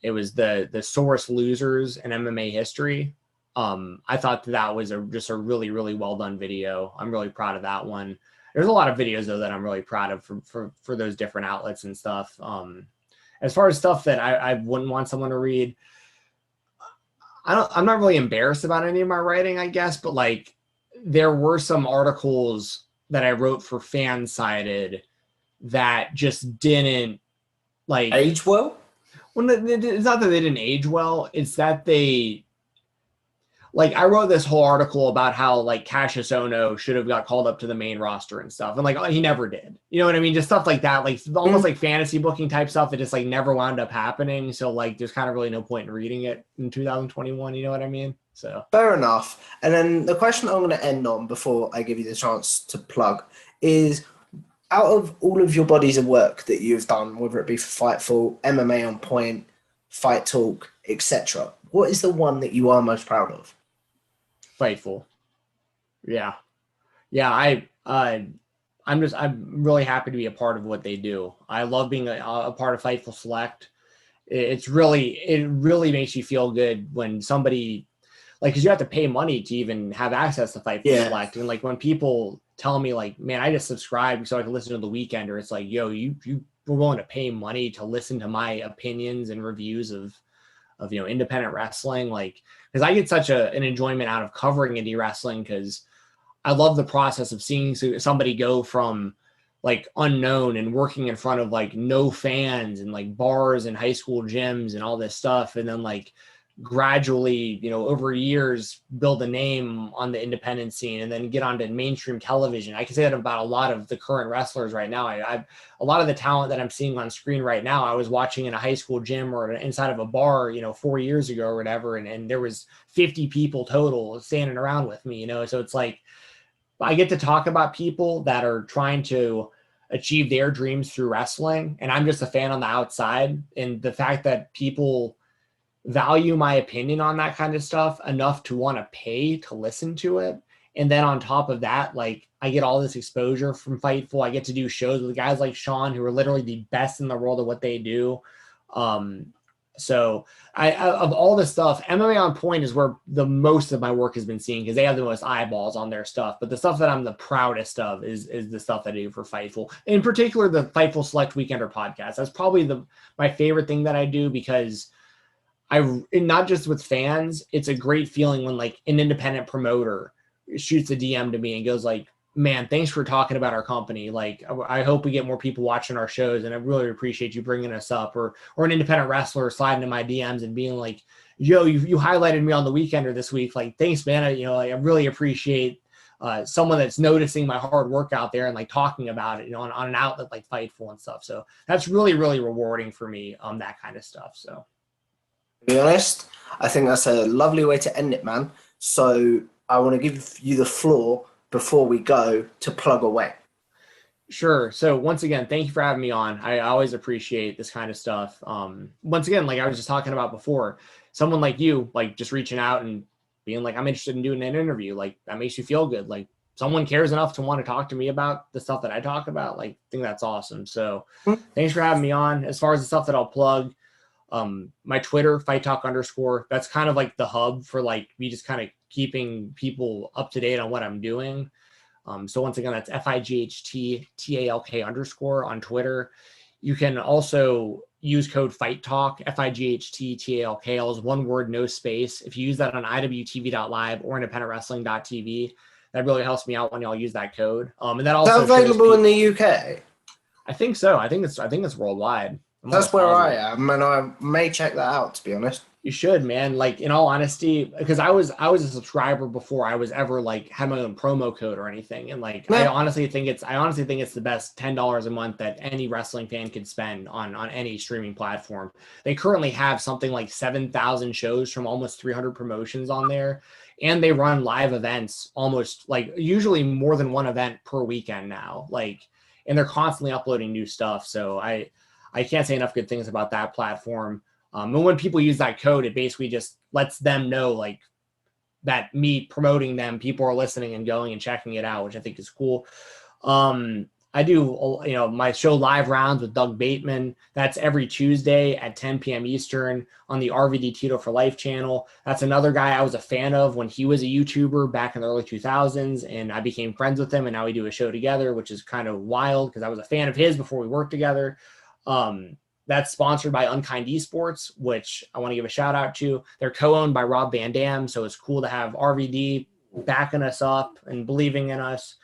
Speaker 4: It was the sorest losers in MMA history. I thought that was just a really, really well done video. I'm really proud of that one. There's a lot of videos though that I'm really proud of for those different outlets and stuff. As far as stuff that I wouldn't want someone to read, I'm not really embarrassed about any of my writing, I guess, but like there were some articles that I wrote for Fansided that just didn't like
Speaker 3: age well.
Speaker 4: Well, it's not that they didn't age well. It's that I wrote this whole article about how like Cassius Ohno should have got called up to the main roster and stuff. And like, he never did, you know what I mean? Just stuff like that, like almost like fantasy booking type stuff that just like never wound up happening. So like, there's kind of really no point in reading it in 2021. You know what I mean? So
Speaker 3: fair enough. And then the question I'm going to end on before I give you the chance to plug is, out of all of your bodies of work that you've done, whether it be for Fightful, MMA On Point, Fight Talk, etc., what is the one that you are most proud of?
Speaker 4: Fightful. Yeah. I'm really happy to be a part of what they do. I love being a part of Fightful Select. it really makes you feel good when somebody, like, because you have to pay money to even have access to Fightful Select. And like when people tell me like, man, I just subscribed so I can listen to The Weekender, it's like, yo, you were willing to pay money to listen to my opinions and reviews of independent wrestling. Like, because I get such an enjoyment out of covering indie wrestling, because I love the process of seeing somebody go from like unknown and working in front of like no fans and like bars and high school gyms and all this stuff, and then like gradually, over years build a name on the independent scene and then get onto mainstream television. I can say that about a lot of the current wrestlers right now. A lot of the talent that I'm seeing on screen right now, I was watching in a high school gym or inside of a bar, 4 years ago or whatever. And there was 50 people total standing around with me, so it's like, I get to talk about people that are trying to achieve their dreams through wrestling. And I'm just a fan on the outside. And the fact that people value my opinion on that kind of stuff enough to want to pay to listen to it. And then on top of that, like, I get all this exposure from Fightful. I get to do shows with guys like Sean, who are literally the best in the world at what they do. So of all this stuff, MMA On Point is where the most of my work has been seen, because they have the most eyeballs on their stuff. But the stuff that I'm the proudest of is the stuff that I do for Fightful. In particular, the Fightful Select Weekender podcast. That's probably my favorite thing that I do, because not just with fans, it's a great feeling when like an independent promoter shoots a DM to me and goes like, man, thanks for talking about our company. Like, I hope we get more people watching our shows, and I really appreciate you bringing us up. Or an independent wrestler sliding in my DMs and being like, yo, you highlighted me on The Weekender this week. Like, thanks, man. I really appreciate someone that's noticing my hard work out there and like talking about it, on an outlet like Fightful and stuff. So that's really, really rewarding for me, that kind of stuff. So,
Speaker 3: to be honest, I think that's a lovely way to end it, man. So I want to give you the floor before we go to plug away.
Speaker 4: Sure. So once again, thank you for having me on. I always appreciate this kind of stuff. Once again, like I was just talking about before, someone like you, like just reaching out and being like, I'm interested in doing an interview. Like, that makes you feel good. Like, someone cares enough to want to talk to me about the stuff that I talk about. Like, I think that's awesome. So thanks for having me on. As far as the stuff that I'll plug, my Twitter, _, that's kind of like the hub for like me just kind of keeping people up to date on what I'm doing. So once again, that's FIGHTTALK_ on Twitter. You can also use code FIGHTTALK, FIGHTTALK, all is one word, no space. If you use that on IWTV.live or independentwrestling.tv, that really helps me out when y'all use that code. And that also
Speaker 3: is that available in the UK?
Speaker 4: I think so. I think it's worldwide.
Speaker 3: That's where I am, and I may check that out, to be honest.
Speaker 4: You should, man. Like, in all honesty, because I was a subscriber before I was ever like had my own promo code or anything, and like I honestly think it's the best $10 a month that any wrestling fan could spend on any streaming platform. They currently have something like 7,000 shows from almost 300 promotions on there, and they run live events almost like usually more than one event per weekend now. Like, and they're constantly uploading new stuff. So I can't say enough good things about that platform. And when people use that code, it basically just lets them know like that me promoting them, people are listening and going and checking it out, which I think is cool. I do, my show Live Rounds with Doug Bateman. That's every Tuesday at 10 p.m. Eastern on the RVD Tito for Life channel. That's another guy I was a fan of when he was a YouTuber back in the early 2000s, and I became friends with him, and now we do a show together, which is kind of wild because I was a fan of his before we worked together. That's sponsored by Unkind Esports, which I want to give a shout out to. They're co-owned by Rob Van Dam, so it's cool to have RVD backing us up and believing in us.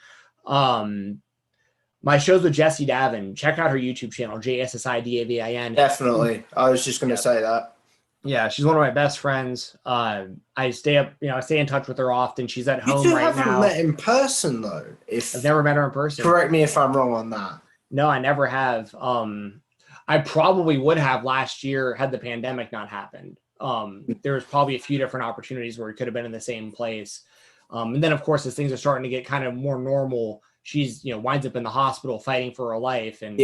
Speaker 4: My shows with Jessie Davin. Check out her YouTube channel, JSSIDAVIN.
Speaker 3: Definitely. I was just going to say that.
Speaker 4: Yeah, she's one of my best friends. I stay in touch with her often. She's at home
Speaker 3: You
Speaker 4: right now.
Speaker 3: haven't met in person, though.
Speaker 4: I've never met her in person.
Speaker 3: Correct me if I'm wrong on that.
Speaker 4: No, I never have. I probably would have last year had the pandemic not happened. There was probably a few different opportunities where we could have been in the same place. And then, of course, as things are starting to get kind of more normal, she's, winds up in the hospital fighting for her life. And,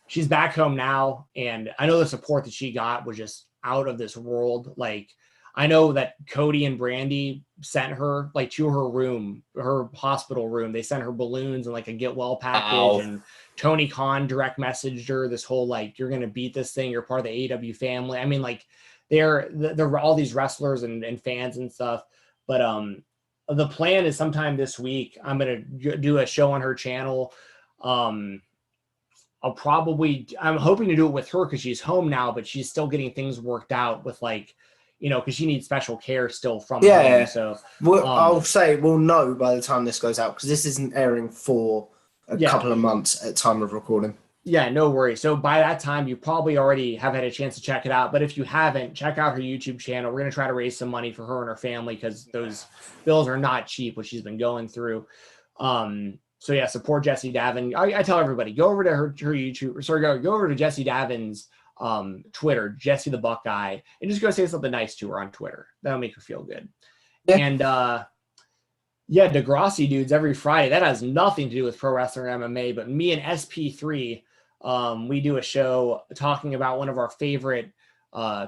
Speaker 4: she's back home now. And I know the support that she got was just out of this world. Like, I know that Cody and Brandy sent her like to her room, her hospital room. They sent her balloons and like a get well package.
Speaker 3: Ow.
Speaker 4: And Tony Khan direct messaged her this whole like, you're going to beat this thing. You're part of the AEW family. I mean, like they're all these wrestlers and fans and stuff. But the plan is sometime this week, I'm going to do a show on her channel. I'm hoping to do it with her because she's home now, but she's still getting things worked out with like, you know, because she needs special care still from home. So
Speaker 3: I'll say we'll know by the time this goes out because this isn't airing for a couple of months at time of recording.
Speaker 4: Yeah, no worries. So by that time, you probably already have had a chance to check it out. But if you haven't, check out her YouTube channel. We're going to try to raise some money for her and her family because those bills are not cheap, what she's been going through. So yeah, support Jessie Davin. I tell everybody, go over to her YouTube. Sorry, go over to Jessie Davin's Twitter, Jesse the Buckeye, and just go say something nice to her on Twitter. That'll make her feel good. Yeah. And Degrassi dudes every Friday. That has nothing to do with pro wrestling or MMA, but me and SP3, we do a show talking about one of our favorite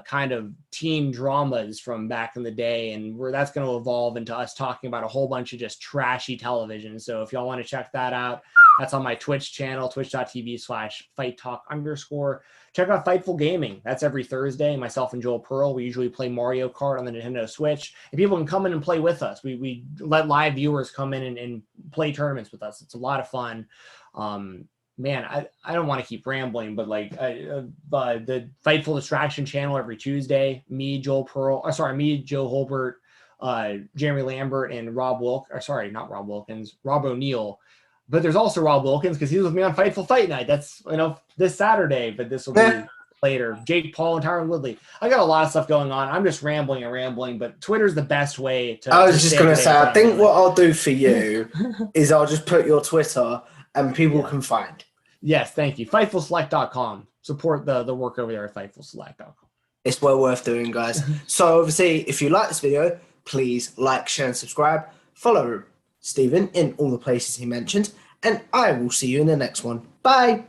Speaker 4: kind of teen dramas from back in the day, and that's going to evolve into us talking about a whole bunch of just trashy television. So if y'all want to check that out, that's on my Twitch channel, twitch.tv/fighttalk_. Check out Fightful Gaming. That's every Thursday. Myself and Joel Pearl, we usually play Mario Kart on the Nintendo Switch, and people can come in and play with us. We let live viewers come in and play tournaments with us. It's a lot of fun. Man, I don't want to keep rambling, but like the Fightful Distraction channel every Tuesday, me, Joe Holbert, Jeremy Lambert, and Rob O'Neill. But there's also Rob Wilkins because he was with me on Fightful Fight Night. That's, this Saturday, but this will be later. Jake Paul and Tyron Woodley. I got a lot of stuff going on. I'm just rambling, but Twitter's the best way to.
Speaker 3: I was just going to say, I think what I'll do for you is I'll just put your Twitter and people can find.
Speaker 4: Yes, thank you. FightfulSelect.com. Support the work over there at FightfulSelect.com.
Speaker 3: It's well worth doing, guys. So obviously, if you like this video, please like, share, and subscribe. Follow Stephen in all the places he mentioned, and I will see you in the next one. Bye.